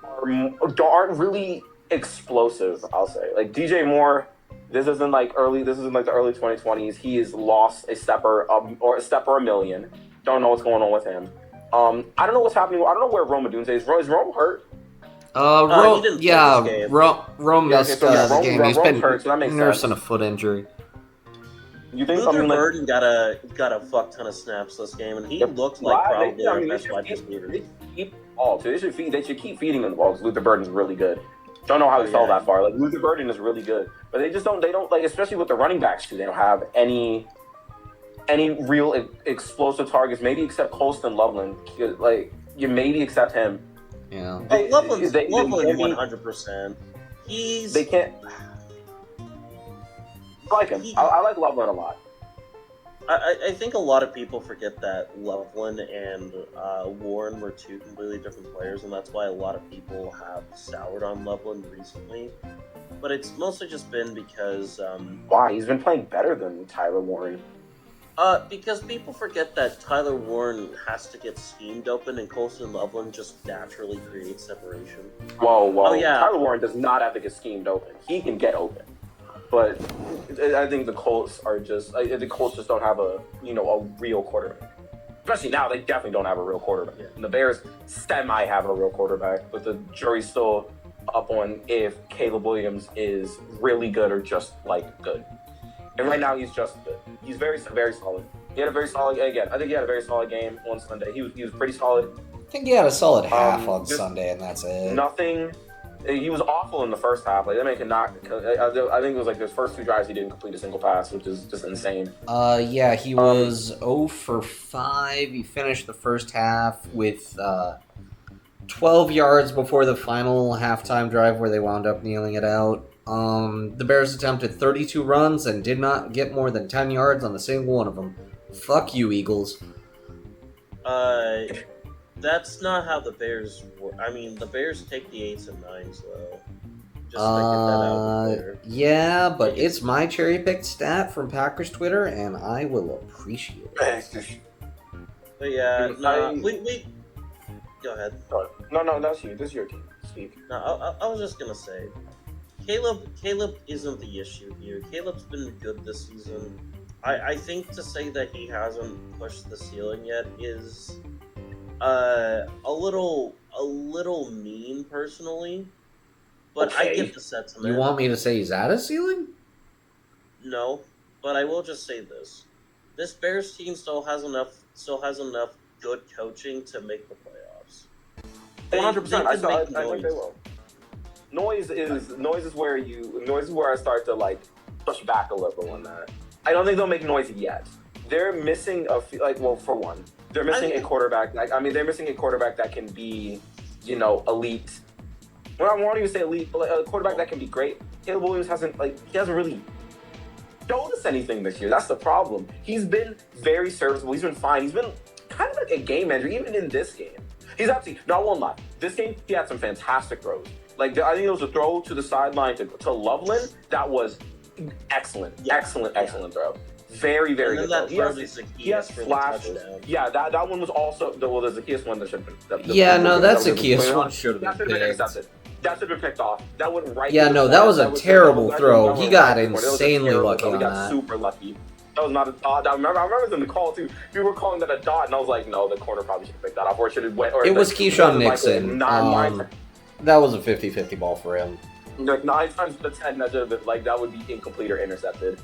aren't really explosive, I'll say. Like, DJ Moore, this isn't like the early 2020s. He has lost a step or a million. Don't know what's going on with him. I don't know what's happening. I don't know where Rome Odunze is. Is Rome hurt? Rome missed the game. He's been nursing a foot injury. You think Luther Burden got a fuck ton of snaps this game, and he looked like probably our best wide receiver. They should keep feeding him the ball because Luther Burden's really good. Don't know how he fell that far. Like, Luther Burden is really good, but they don't like, especially with the running backs too. They don't have any real explosive targets. Maybe except Colston Loveland. Like, you maybe accept him. Yeah, Loveland's 100%. They can't. I like him. I like Loveland a lot. I think a lot of people forget that Loveland and Warren were two completely different players, and that's why a lot of people have soured on Loveland recently. But it's mostly just been because Why? He's been playing better than Tyler Warren. because people forget that Tyler Warren has to get schemed open, and Colson Loveland just naturally creates separation. Whoa. Oh, yeah. Tyler Warren does not have to get schemed open. He can get open. But I think the Colts are just the Colts just don't have a real quarterback. Especially now, they definitely don't have a real quarterback. Yeah. And the Bears semi have a real quarterback, but the jury's still up on if Caleb Williams is really good or just like good. And right now, he's just good. He's very solid. He had a very solid again. I think he had a very solid game on Sunday. He was pretty solid. I think he had a solid half on just Sunday, and that's it. Nothing. He was awful in the first half. Like, they make a knock. I think it was like his first two drives he didn't complete a single pass, which is just insane. Yeah, he was 0 for 5. He finished the first half with 12 yards before the final halftime drive where they wound up kneeling it out. The Bears attempted 32 runs and did not get more than 10 yards on a single one of them. Fuck you, Eagles. That's not how the Bears work. I mean, the Bears take the 8s and 9s, though. Just to get that out there. Yeah, but it's my cherry-picked stat from Packers Twitter, and I will appreciate it. But yeah, Dude, we go ahead. No, that's you. This is your team. Speak. No, I was just gonna say, Caleb isn't the issue here. Caleb's been good this season. I think to say that he hasn't pushed the ceiling yet is a little mean personally. But Okay. I get the sentiment. You want me to say he's at a ceiling? No, but I will just say this: this Bears team still has enough good coaching to make the playoffs. 100%. I think they noise. will. Noise is where I start to like push back a little on that. I don't think they'll make noise yet. They're missing for one, they're missing a quarterback. They're missing a quarterback that can be, elite. Well, I won't even say elite, but a quarterback that can be great. Caleb Williams hasn't really showed us anything this year. That's the problem. He's been very serviceable. He's been fine. He's been kind of like a game manager, even in this game. He's actually, not one lie. This game, he had some fantastic throws. I think it was a throw to the sideline to Loveland. That was excellent. Yeah. Excellent throw. Very, very good. He has flash. Yeah, that one was also the Zacchaeus one that should have been. That Zacchaeus one should have been picked. That should have been picked off. That went right. Yeah, no, that was a terrible throw. He got insanely lucky on that. He got super lucky. That was not a dot. I remember in the call too. We were calling that a dot, and I was like, no, the corner probably should have picked that off, or it should have went. It was Keyshawn Nixon. That was a 50-50 ball for him. Like 9 times out of 10, that should have been that would be incomplete or intercepted.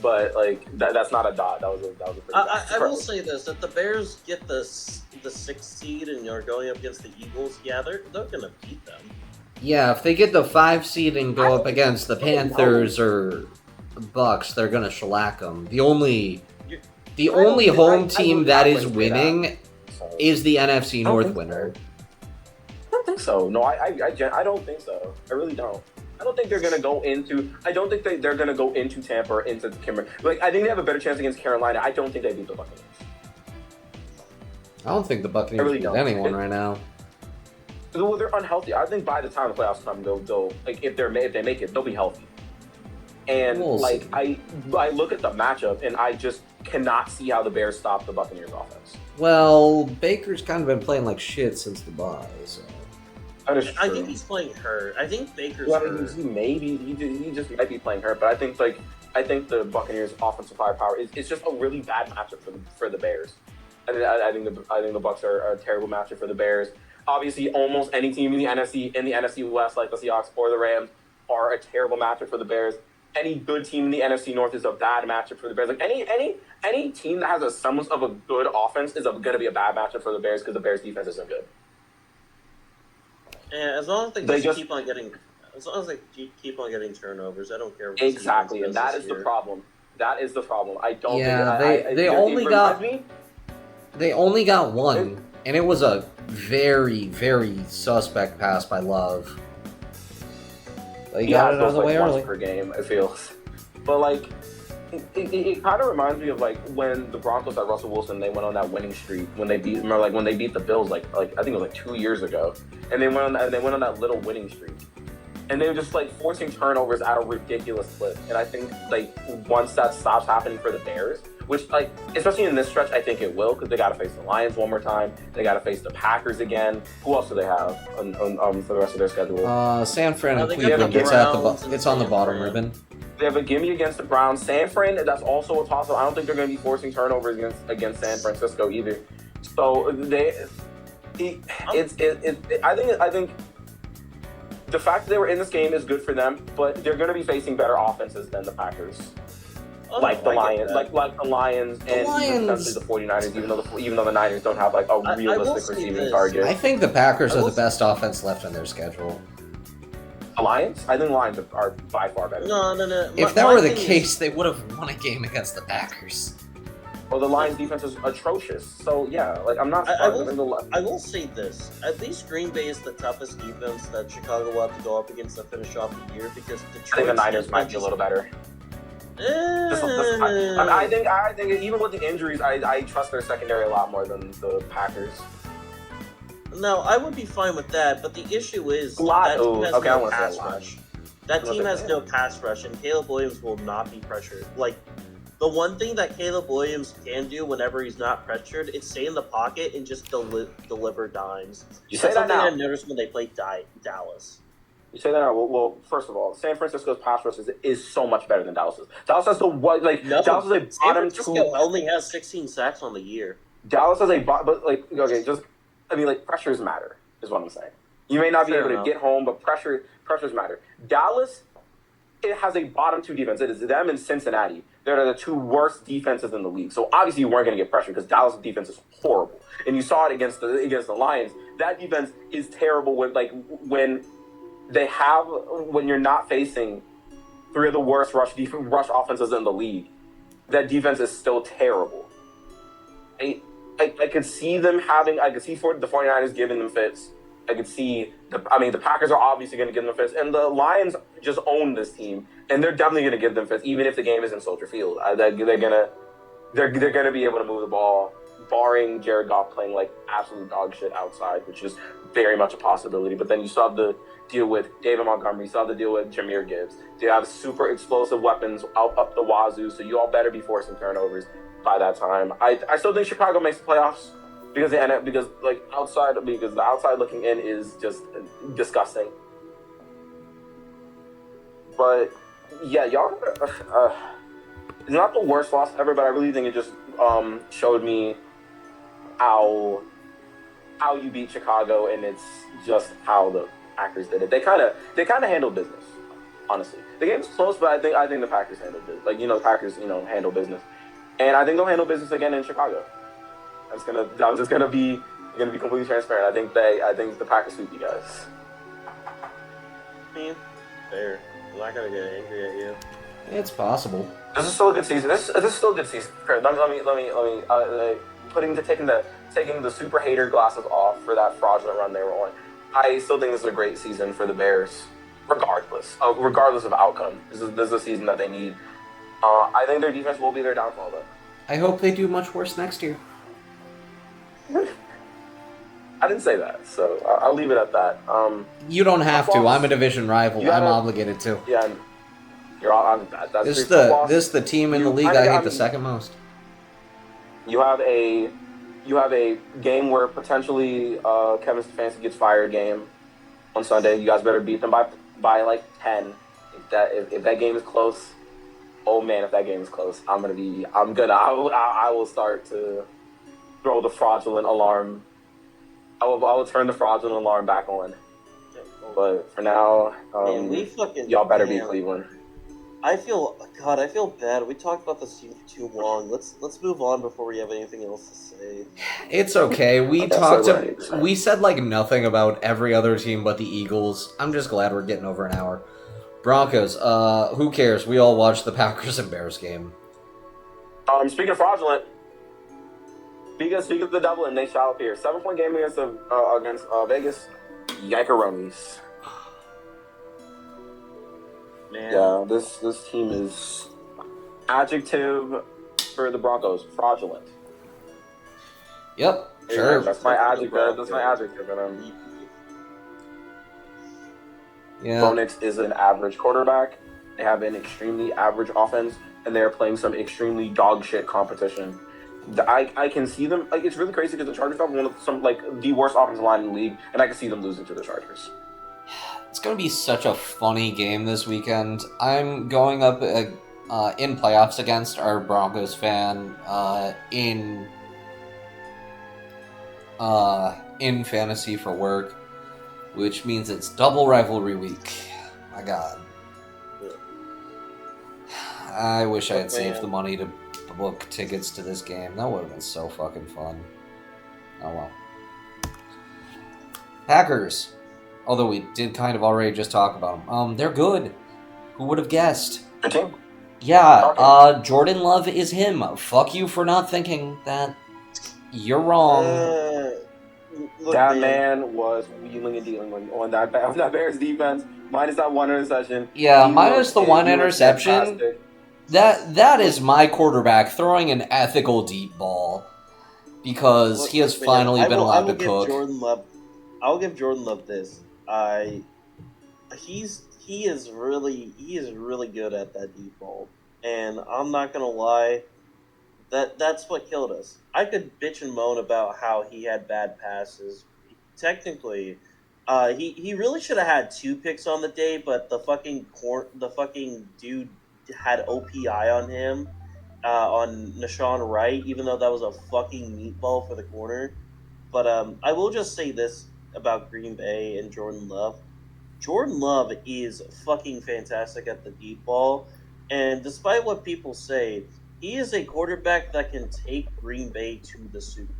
But that's not a dot. That was a pretty. I will say this: if the Bears get the 6th seed and are going up against the Eagles, yeah, they're gonna beat them. Yeah, if they get the 5 seed and go up against the Panthers or Bucks, they're gonna shellac them. The only home team that is winning is the NFC North winner. I don't think so. No, I don't think so. I really don't. I don't think they're gonna go into. I don't think they're gonna go into Tampa or into Kimber. I think they have a better chance against Carolina. I don't think they beat the Buccaneers. I don't think the Buccaneers beat anyone right now. Well, they're unhealthy. I think by the time the playoffs come, they'll if they make it, they'll be healthy. And I look at the matchup and I just cannot see how the Bears stop the Buccaneers offense. Well, Baker's kind of been playing like shit since the bye, so. That is true. I think he's playing hurt. I think Baker's hurt. He just might be playing hurt, but I think the Buccaneers' offensive firepower is just a really bad matchup for the Bears. I think the Bucs are a terrible matchup for the Bears. Obviously, almost any team in the NFC West, like the Seahawks or the Rams, are a terrible matchup for the Bears. Any good team in the NFC North is a bad matchup for the Bears. Any team that has a semblance of a good offense is going to be a bad matchup for the Bears because the Bears' defense isn't good. Yeah, as long as they keep on getting turnovers, I don't care. What exactly, and that is the problem. That is the problem. I don't. Yeah, they only got one, and it was a very, very suspect pass by Love. They got it out of the way early per game. It feels, but it kind of reminds me of like when the Broncos had Russell Wilson, they went on that winning streak when they beat, remember, like when they beat the Bills, like I think it was like 2 years ago, and they went on that little winning streak, and they were just like forcing turnovers at a ridiculous clip. And I think like once that stops happening for the Bears, which like especially in this stretch, I think it will, because they got to face the Lions one more time, they got to face the Packers again. Who else do they have for the rest of their schedule? San Fran and they got Cleveland. the It's at the Browns and it's on the San bottom Fran. ribbon. They have a gimme against the Browns. San Fran, that's also a toss-up. I don't think they're going to be forcing turnovers against San Francisco either. So I think the fact that they were in this game is good for them, but they're going to be facing better offenses than the Packers, like the Lions, like the Lions, and even potentially the 49ers. Even though the Niners don't have like a realistic receiving target. I think the Packers are the best offense left on their schedule. The Lions? I think the Lions are by far better. No. If that were the case, they would have won a game against the Packers. Well, the Lions' defense is atrocious. So yeah, like I'm not. I will say this: at least Green Bay is the toughest defense that Chicago will have to go up against to finish off the year, because Detroit. I think the Niners might be a little better. I think even with the injuries, I trust their secondary a lot more than the Packers. No, I would be fine with that, but the issue is that team has no pass rush. That team has no pass rush, and Caleb Williams will not be pressured. Like, the one thing that Caleb Williams can do whenever he's not pressured is stay in the pocket and just deliver dimes. You say that now. I noticed when they played Dallas. You say that now. Well, first of all, San Francisco's pass rush is so much better than Dallas's. Dallas has Dallas is a San bottom Francisco two. only has 16 sacks on the year. Dallas has pressures matter is what I'm saying. You may not be able to get home, but pressures matter. Dallas, it has a bottom two defense. It is them and Cincinnati. They're the two worst defenses in the league. So obviously you weren't going to get pressure because Dallas' defense is horrible, and you saw it against the Lions. That defense is terrible when you're not facing three of the worst rush offenses in the league. That defense is still terrible. I could see the 49ers giving them fits. I could see the Packers are obviously going to give them fits, and the Lions just own this team, and they're definitely going to give them fits, even if the game is in Soldier Field. They're gonna be able to move the ball, barring Jared Goff playing like absolute dog shit outside, which is very much a possibility. But then you still have to deal with David Montgomery, you still have to deal with Jahmyr Gibbs. They have super explosive weapons up the wazoo, so you all better be forcing turnovers by that time. I still think Chicago makes the playoffs because the outside looking in is just disgusting. But yeah, y'all, it's not the worst loss ever, but I really think it just showed me how you beat Chicago, and it's just how the Packers did it. They kind of handled business, honestly. The game's close, but I think the Packers handled it. The Packers handle business. And I think they'll handle business again in Chicago. I'm just gonna be completely transparent. I think the Packers sweep you guys. Fair. I'm not gonna get angry at you. It's possible. This is still a good season. This is still a good season. Let me taking the super hater glasses off for that fraudulent run they were on. I still think this is a great season for the Bears, regardless of outcome. This is a season that they need. I think their defense will be their downfall, though. I hope they do much worse next year. I didn't say that, so I'll leave it at that. You don't have to. I'm a division rival. I'm obligated to. Yeah, you're all. This the team in the league I hate the second most. You have a game where potentially Kevin Stefanski gets fired game on Sunday. You guys better beat them by like 10. If that game is close. Oh man, if that game is close, I will start to throw the fraudulent alarm. I will turn the fraudulent alarm back on. But for now, y'all better beat Cleveland. I feel bad. We talked about this team for too long. Let's move on before we have anything else to say. It's okay. We said like nothing about every other team but the Eagles. I'm just glad we're getting over an hour. Broncos, who cares? We all watched the Packers and Bears game. Speaking of fraudulent, speaking of the devil, and they shall appear. 7-point game against Vegas. Yankeronis. Man. Yeah, this team is Adjective for the Broncos: fraudulent. Yep, Yeah, sure. that's my adjective. That's my adjective for them. Yeah. Bo Nix is an average quarterback. They have an extremely average offense, and they're playing some extremely dog shit competition. I can see them. Like, it's really crazy because the Chargers have the worst offensive line in the league, and I can see them losing to the Chargers. It's going to be such a funny game this weekend. I'm going up in playoffs against our Broncos fan in fantasy for work, which means it's double rivalry week. My God. I wish I had saved the money to book tickets to this game. That would have been so fucking fun. Oh well. Packers. Although we did kind of already just talk about them. They're good. Who would have guessed? Good team. Yeah, Jordan Love is him. Fuck you for not thinking that. You're wrong. That man was wheeling and dealing on that Bears defense. Minus that one interception. Yeah, minus the one interception. Fantastic. That is my quarterback throwing an ethical deep ball because he has finally been allowed to cook. I'll give Jordan Love this. He is really good at that deep ball, and I'm not gonna lie, that's what killed us. I could bitch and moan about how he had bad passes. Technically, he really should have had 2 picks on the day, but the fucking dude had OPI on him, on Nashawn Wright, even though that was a fucking meatball for the corner. But I will just say this about Green Bay and Jordan Love. Jordan Love is fucking fantastic at the deep ball, and despite what people say, he is a quarterback that can take Green Bay to the Super Bowl.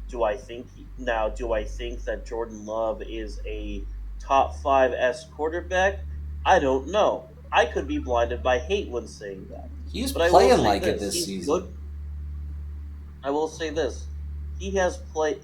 Do I think that Jordan Love is a top 5 quarterback? I don't know. I could be blinded by hate when saying that. He's playing like it this season. Good. I will say this: he has played.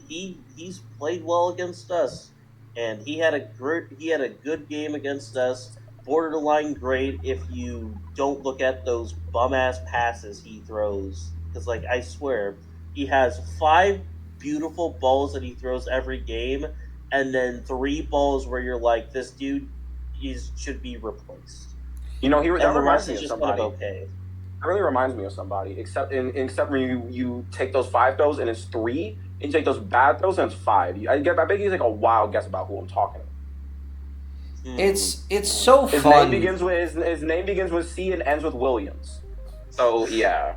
He's played well against us, and he had a good game against us. Borderline great if you don't look at those bum ass passes he throws. Because, like, I swear, he has 5 beautiful balls that he throws every game, and then 3 balls where you're like, this dude should be replaced. You know, that reminds me of just somebody. Okay. It really reminds me of somebody, except when you take those 5 throws and it's 3, and you take those bad throws and it's 5. I bet he's like a wild guess about who I'm talking about. It's so his fun. His name begins with C and ends with Williams. So yeah.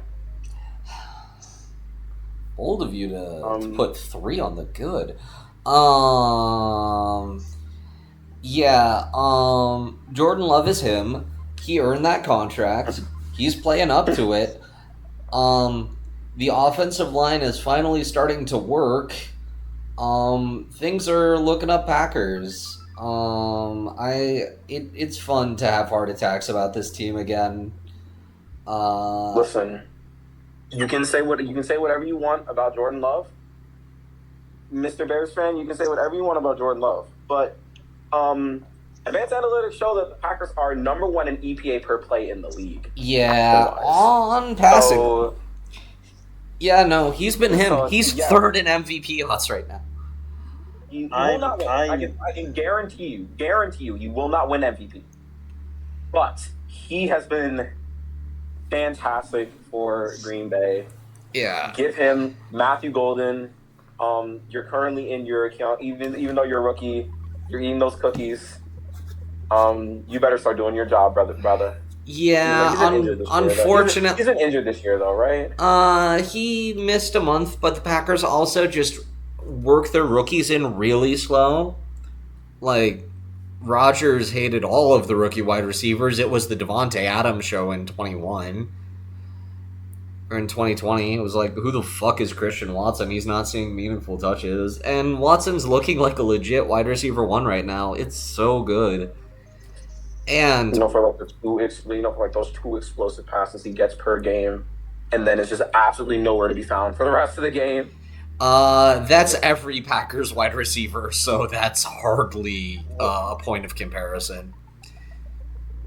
Bold of you to put 3 on the good. Jordan Love is him. He earned that contract. He's playing up to it. The offensive line is finally starting to work. Things are looking up Packers. It's fun to have heart attacks about this team again. Listen, you can say whatever you want about Jordan Love, Mr. Bears fan. You can say whatever you want about Jordan Love, but advanced analytics show that the Packers are number 1 in EPA per play in the league. Yeah, on passing. So, yeah, no, he's been him. He's 3rd in MVP odds right now. You will not win. I can guarantee you, you will not win MVP. But he has been fantastic for Green Bay. Yeah. Give him Matthew Golden. You're currently in your account, even though you're a rookie, you're eating those cookies. You better start doing your job, brother. Yeah, unfortunately. He's been injured this year, though, right? He missed a month, but the Packers also just work their rookies in really slow. Like, Rodgers hated all of the rookie wide receivers. It was the Devontae Adams show in 21. Or in 2020. It was like, who the fuck is Christian Watson? He's not seeing meaningful touches. And Watson's looking like a legit wide receiver 1 right now. It's so good. And for those 2 explosive passes he gets per game, and then it's just absolutely nowhere to be found for the rest of the game. That's every Packers wide receiver, so that's hardly a point of comparison.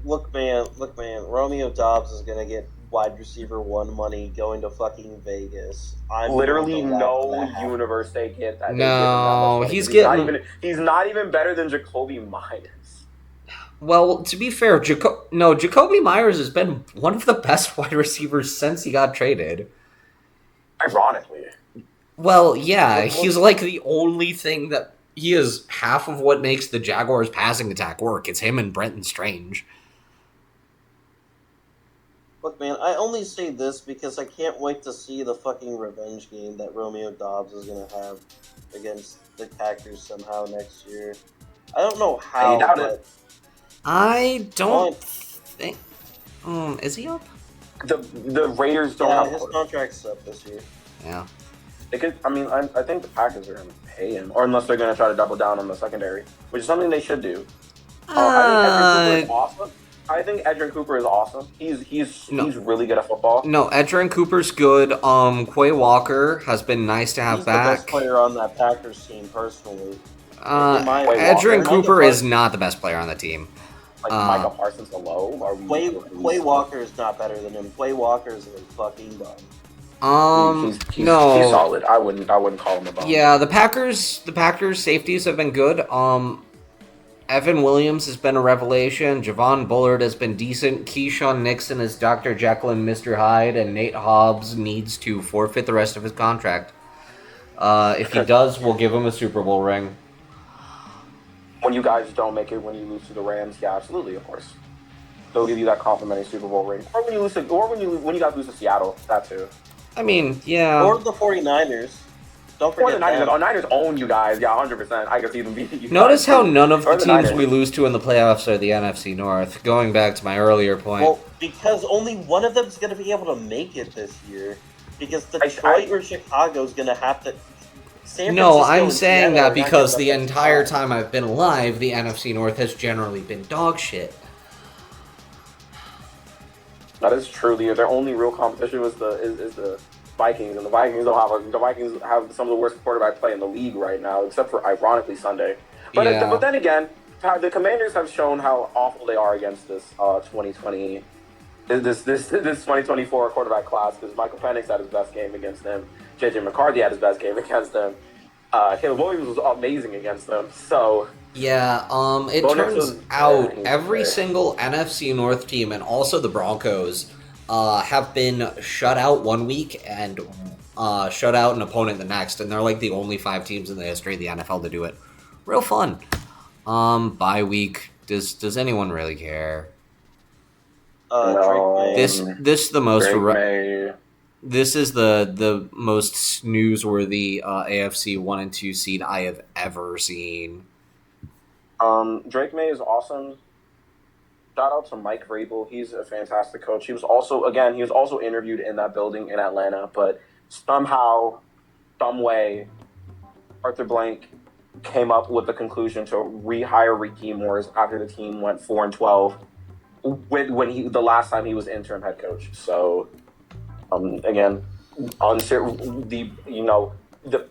Look, man. Romeo Dobbs is gonna get wide receiver 1 money going to fucking Vegas. I'm Literally going to no laugh at that. universe they get that. They give him that No, much money, he's 'cause getting. He's not even better than Jacoby Myers. Well, to be fair, Jacoby Myers has been one of the best wide receivers since he got traded. Ironically. Well, yeah, he's like the only thing that he is half of what makes the Jaguars' passing attack work. It's him and Brenton Strange. Look, man, I only say this because I can't wait to see the fucking revenge game that Romeo Dobbs is going to have against the Packers somehow next year. I don't know how, I doubt but it. I don't think. Is he up? The Raiders don't have his contract's up this year. Yeah. They could. I mean, I think the Packers are going to pay him, or unless they're going to try to double down on the secondary, which is something they should do. I think Edgerrin Cooper is awesome. He's really good at football. No, Edgerrin Cooper's good. Quay Walker has been nice to have He's back. the best player on that Packers team, personally. Edgerrin Cooper is not the best player on the team. Like Micah Parsons below? Quay Walker is not better than him. Quay Walker is a fucking bum. He's no, he's solid. I wouldn't call him a bum. Yeah, the Packers safeties have been good. Evan Williams has been a revelation. Javon Bullard has been decent. Keyshawn Nixon is Dr. Jekyll and Mr. Hyde, and Nate Hobbs needs to forfeit the rest of his contract. If he does, we'll give him a Super Bowl ring. When you guys don't make it, when you lose to the Rams, yeah, absolutely, of course. They'll give you that complimentary Super Bowl ring. Or when you guys lose to Seattle, that too. I mean, yeah. Or the 49ers. Don't forget the Niners. The Niners own you guys. Yeah, 100%. I can see them beating you. Notice how none of the teams Niners. we lose to in the playoffs are the NFC North. Going back to my earlier point. Well, because only one of them is going to be able to make it this year. Because Detroit or Chicago is going to have to. No, I'm saying that because the entire time I've been alive, the NFC North has generally been dog shit. That is true. Their only real competition is the Vikings, and the Vikings have some of the worst quarterback play in the league right now, except for ironically Sunday. But but then again, the Commanders have shown how awful they are against this 2020 this 2024 quarterback class, because Michael Penix had his best game against them. J.J. McCarthy had his best game against them. Caleb Williams was amazing against them. So yeah, it turns out every single NFC North team and also the Broncos have been shut out one week and shut out an opponent the next, and they're like the only 5 teams in the history of the NFL to do it. Real fun. Bye week. Does anyone really care? No. This the most. This is the most snoozeworthy AFC 1 and 2 seed I have ever seen. Drake May is awesome. Shout out to Mike Vrabel. He's a fantastic coach. He was also interviewed in that building in Atlanta, but somehow, some way, Arthur Blank came up with the conclusion to rehire Ricky Morris after the team went 4-12 the last time he was interim head coach. So, again, the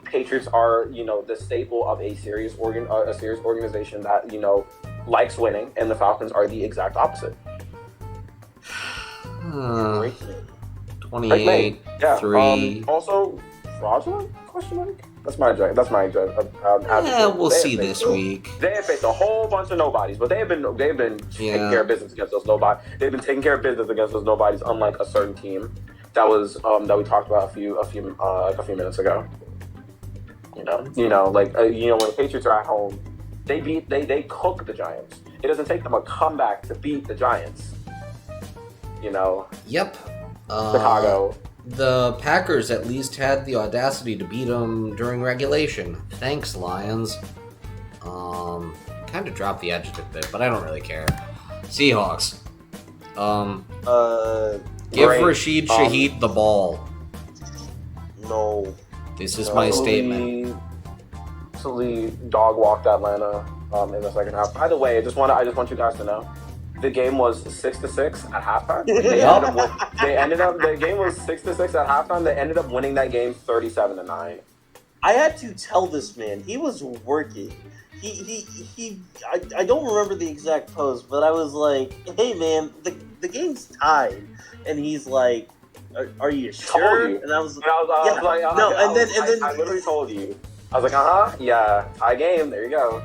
Patriots are, the staple of a serious organization that, likes winning, and the Falcons are the exact opposite. 28, yeah. 3. Also, fraudulent? Question mark? That's my judge. Yeah, we'll see this week. They have faced a whole bunch of nobodies, but they've been taking care of business against those nobodies. They've been taking care of business against those nobodies, unlike a certain team that was that we talked about a few minutes ago. When the Patriots are at home, they cook the Giants. It doesn't take them a comeback to beat the Giants. Yep. Chicago. The Packers at least had the audacity to beat them during regulation. Thanks, Lions. Kind of dropped the adjective bit, but I don't really care. Seahawks. Give Great. Rashid Shaheed the ball. No. This is my statement. Absolutely dog walked Atlanta in the second half. By the way, I just want you guys to know, the game was 6-6 at halftime. The game was 6-6 at halftime. They ended up winning that game 37-9. I had to tell this man, he was working. I don't remember the exact post, but I was like, "Hey man, the game's tied," and he's like, "Are you sure?" You. And I was, And I was like, no, and then I literally told you. I was like, yeah, tie game. There you go.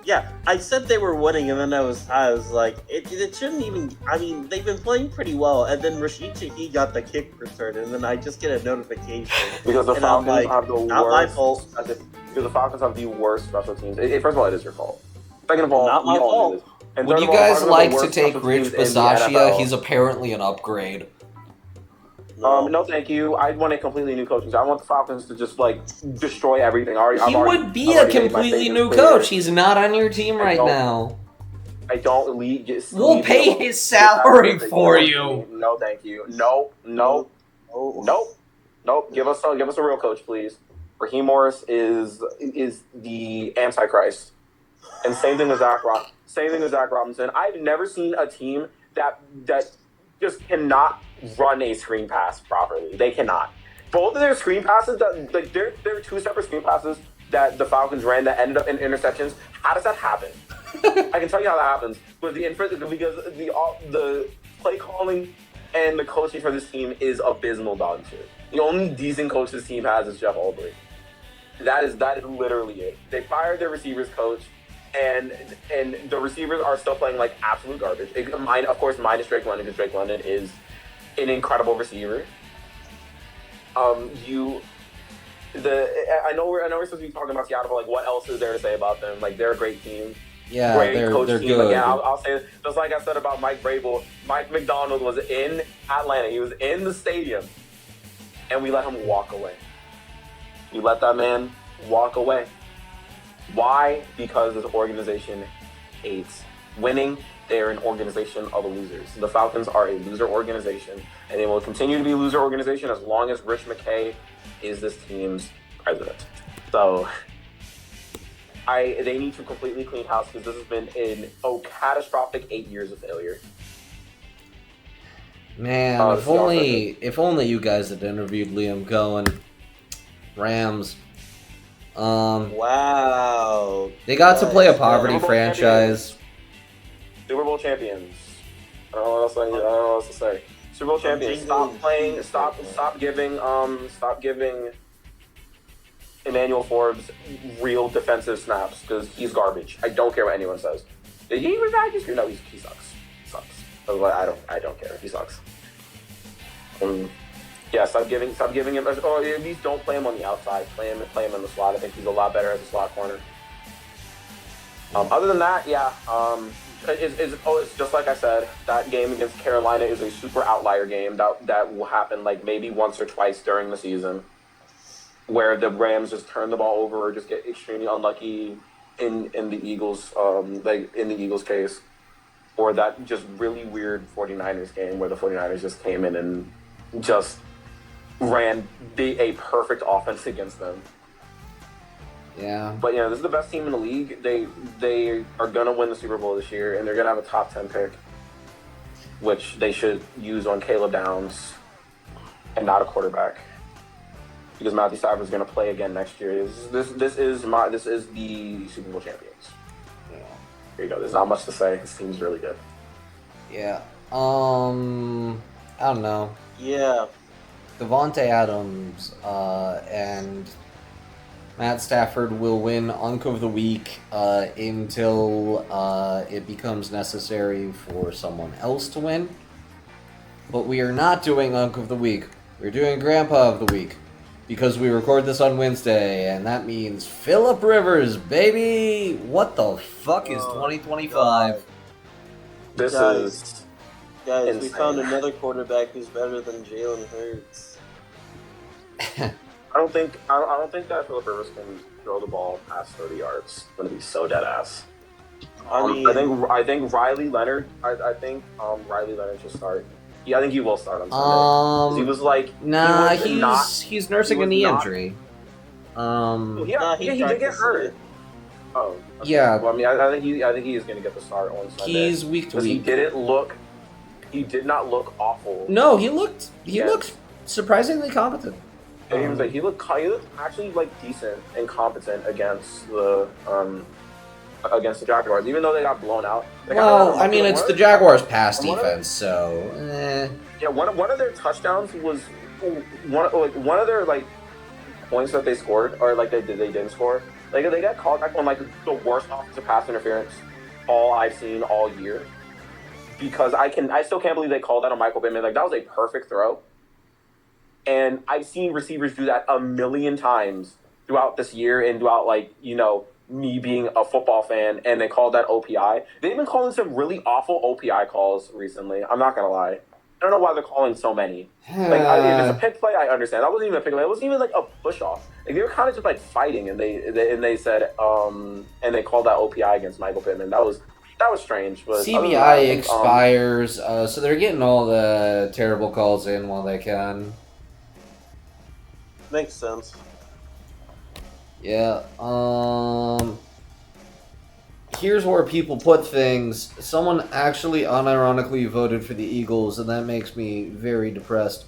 yeah, I said they were winning, and then I was like, it shouldn't even. I mean, they've been playing pretty well, and then Rashid Shaheed got the kick return, and then I just get a notification Because the and I'm Falcons like, have the not my worst. fault. Because the Falcons have the worst special teams. First of all, it is your fault. Second of all, Not my we all fault. knew this. And Would third you of all, guys Falcons have the like to worst take special Rich teams in the Bisaccia? NFL. He's apparently an upgrade. No, thank you. I want a completely new coaching. I want the Falcons to just like destroy everything. He would be a completely new coach. He's not on your team right now. I don't lead. Just We'll leave pay me alone. his salary for you. No, thank you. No. Give us a real coach, please. Raheem Morris is the Antichrist, and same thing with Zach Robinson. I've never seen a team that just cannot run a screen pass properly. They cannot. Both of their screen passes, there are two separate screen passes that the Falcons ran that ended up in interceptions. How does that happen? I can tell you how that happens. But because the play calling and the coaching for this team is abysmal dog shit. The only decent coach this team has is Jeff Ulbrich. That is literally it. They fired their receivers coach, and the receivers are still playing like absolute garbage. Of course, minus Drake London, because Drake London is an incredible receiver. I know we're supposed to be talking about Seattle, but like, what else is there to say about them? Like, they're a great team. Yeah, great they're team. good. Again, I'll say it, just like I said about Mike Vrabel. Mike McDonald was in Atlanta. He was in the stadium, and we let him walk away. We let that man walk away. Why? Because this organization hates winning. They are an organization of losers. The Falcons are a loser organization, and they will continue to be a loser organization as long as Rich McKay is this team's president. So they need to completely clean house, because this has been a catastrophic 8 years of failure. Man, if only you guys had interviewed Liam Cohen. Rams. Wow. They got to play a poverty franchise. Super Bowl champions. I don't know what else to say. Super Bowl champions. Stop giving Emmanuel Forbes real defensive snaps, because he's garbage. I don't care what anyone says. Did he resign his career? No, he sucks. He sucks. I don't care. He sucks. Yeah, stop giving him. Or at least don't play him on the outside. Play him in the slot. I think he's a lot better as a slot corner. Other than that, yeah. It's just like I said. That game against Carolina is a super outlier game that will happen like maybe once or twice during the season, where the Rams just turn the ball over or just get extremely unlucky in the Eagles, like in the Eagles case, or that just really weird 49ers game where the 49ers just came in and just ran a perfect offense against them. Yeah. But this is the best team in the league. They are gonna win the Super Bowl this year, and they're gonna have a top 10 pick, which they should use on Caleb Downs and not a quarterback, because Matthew Stafford is gonna play again next year. This is the Super Bowl champions. Yeah. Here you go. There's not much to say. This team's really good. Yeah. I don't know. Yeah. Devontae Adams and Matt Stafford will win Unk of the Week until it becomes necessary for someone else to win. But we are not doing Unk of the Week. We're doing Grandpa of the Week, because we record this on Wednesday, and that means Phillip Rivers, baby! What the fuck is 2025? This is Guys, insane. we found another quarterback who's better than Jalen Hurts. I don't think that Phillip Rivers can throw the ball past 30 yards. It's going to be so dead ass. I think Riley Leonard. I think Riley Leonard should start. Yeah, I think he will start on Sunday. He was like, he's nursing a knee injury. He did get hurt. Oh, okay. Yeah. Well, I mean, I think he is going to get the start on Sunday. He's week to week. He did not look awful. No, he looked surprisingly competent. He looked actually like decent and competent against the against the Jaguars, even though they got blown out. Well, I mean, it's the Jaguars' pass defense, so. Yeah, one of their touchdowns was one of their like points that they scored, or like they didn't score. Like they got called back on like the worst offensive pass interference I've seen all year. Because I still can't believe they called that on Michael Pittman. Like that was a perfect throw. And I've seen receivers do that a million times throughout this year and throughout me being a football fan, and they called that OPI. They've been calling some really awful OPI calls recently. I'm not gonna lie. I don't know why they're calling so many. Like if it's a pick play, I understand. That wasn't even a pick play. It wasn't even like a push off. Like they were kind of just like fighting, and they said and they called that OPI against Michael Pittman. That was strange. But CBI expires, so they're getting all the terrible calls in while they can. Makes sense. Yeah. Here's where people put things. Someone actually unironically voted for the Eagles, and that makes me very depressed.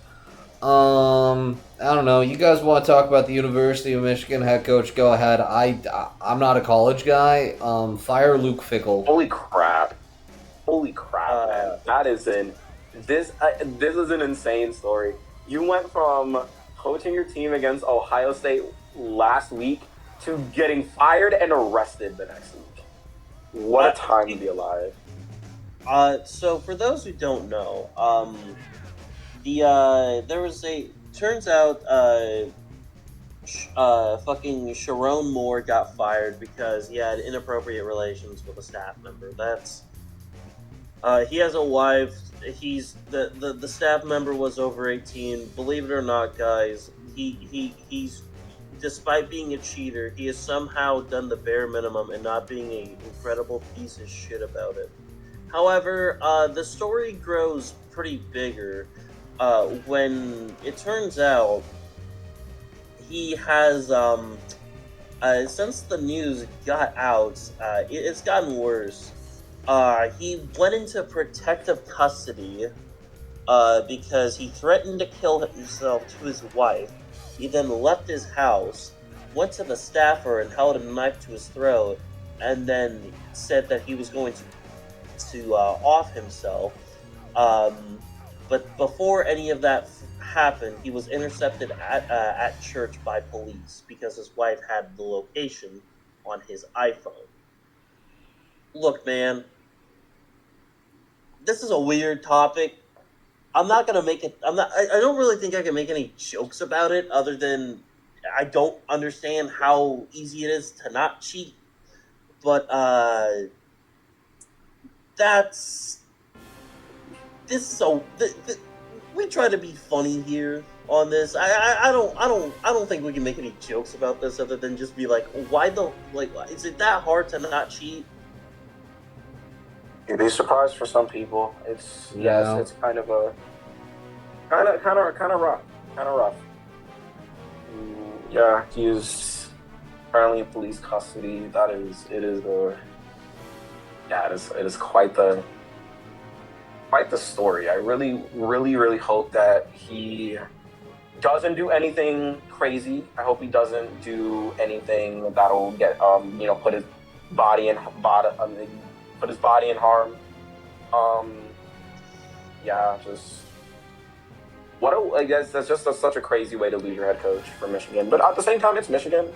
I don't know. You guys want to talk about the University of Michigan head coach? Go ahead. I'm not a college guy. Fire Luke Fickell. Holy crap, man! That is this is an insane story. You went from coaching your team against Ohio State last week to getting fired and arrested the next week. What a time to be alive. So for those who don't know, turns out fucking Sharon Moore got fired because he had inappropriate relations with a staff member. He has a wife. The staff member was over 18. Believe it or not, guys, he's despite being a cheater, he has somehow done the bare minimum and not being an incredible piece of shit about it. However, the story grows pretty bigger when it turns out he has, since the news got out, it's gotten worse. He went into protective custody because he threatened to kill himself to his wife. He then left his house, went to the staffer and held a knife to his throat, and then said that he was going to off himself. But before any of that happened, he was intercepted at church by police because his wife had the location on his iPhone. Look, man, this is a weird topic. I'm not gonna make it. I don't really think I can make any jokes about it, other than I don't understand how easy it is to not cheat. But we try to be funny here on this. I don't think we can make any jokes about this other than just be like, is it that hard to not cheat? You'd be surprised for some people. It's kind of rough. Yeah, he's currently in police custody. It is quite the story. I really, really, really hope that he doesn't do anything crazy. I hope he doesn't do anything that'll get put his body in harm. I guess that's just such a crazy way to lose your head coach for Michigan. But at the same time, it's Michigan.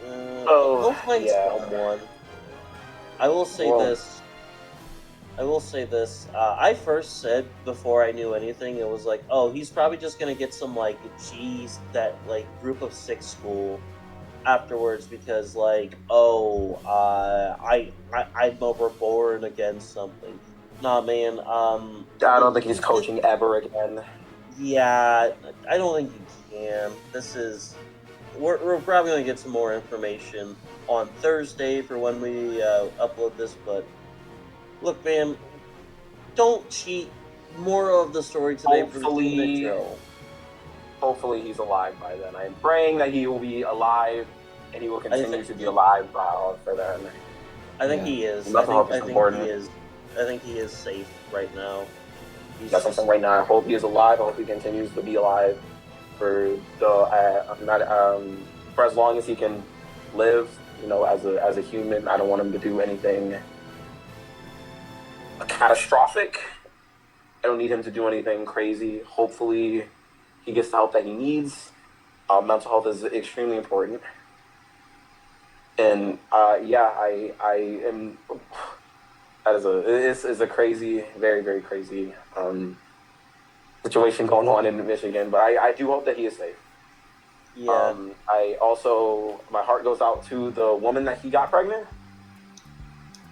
He'll find someone. I will say this. I first said before I knew anything, it was like, oh, he's probably just gonna get some group of six school afterwards because I'm overborn against something. Nah, man. I don't think he's coaching ever again. Yeah, I don't think he can. We're probably gonna get some more information on Thursday for when we upload this. But look, man, don't cheat. Moral of the story today. Hopefully he's alive by then. I'm praying that he will be alive and he will continue to be alive for then. I think he is. I think he is. I think he is safe right now. That's something right now. I hope he is alive. I hope he continues to be alive for as long as he can live. You know, as a human, I don't want him to do anything catastrophic. I don't need him to do anything crazy. Hopefully, he gets the help that he needs. Mental health is extremely important. And yeah, I am. That is a crazy, very very crazy situation going on in Michigan. But I do hope that he is safe. Yeah. I also, my heart goes out to the woman that he got pregnant.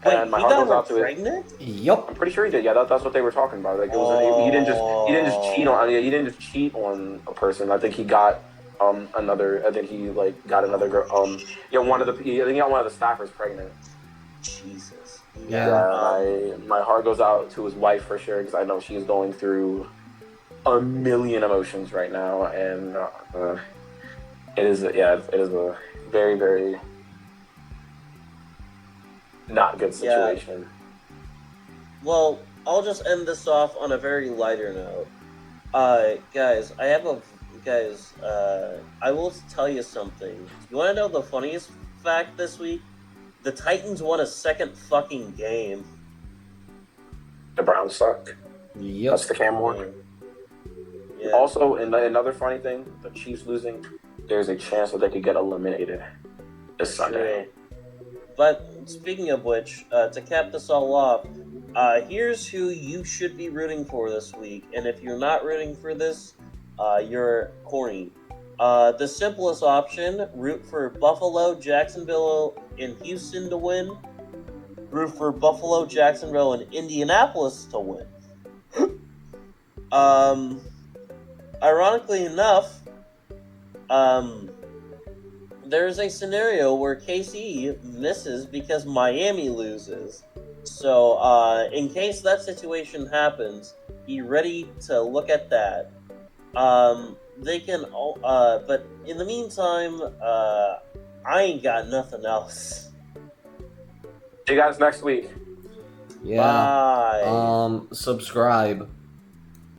Wait, And my he heart got goes her out to pregnant? I'm Yup. pretty sure he did. Yeah, that's what they were talking about. Like it was he didn't just cheat on he didn't just cheat on a person. I think he got another. I think he like got another girl. One of the. I think he got one of the staffers pregnant. Jesus. Yeah. And my heart goes out to his wife for sure because I know she's going through a million emotions right now, and it is a very very not good situation. Yeah. Well, I'll just end this off on a very lighter note. Guys, I will tell you something. You want to know the funniest fact this week? The Titans won a second fucking game. The Browns suck. Yep. That's the Cam Ward. Yeah. Also, another funny thing, the Chiefs losing, there's a chance that they could get eliminated this Sunday. But speaking of which, to cap this all off, here's who you should be rooting for this week. And if you're not rooting for this, you're corny. The simplest option, root for Buffalo, Jacksonville, and Houston to win. Root for Buffalo, Jacksonville, and Indianapolis to win. Ironically enough, there's a scenario where KC misses because Miami loses. So, in case that situation happens, be ready to look at that. They can, but in the meantime, I ain't got nothing else. See you guys next week. Yeah. Bye. Subscribe.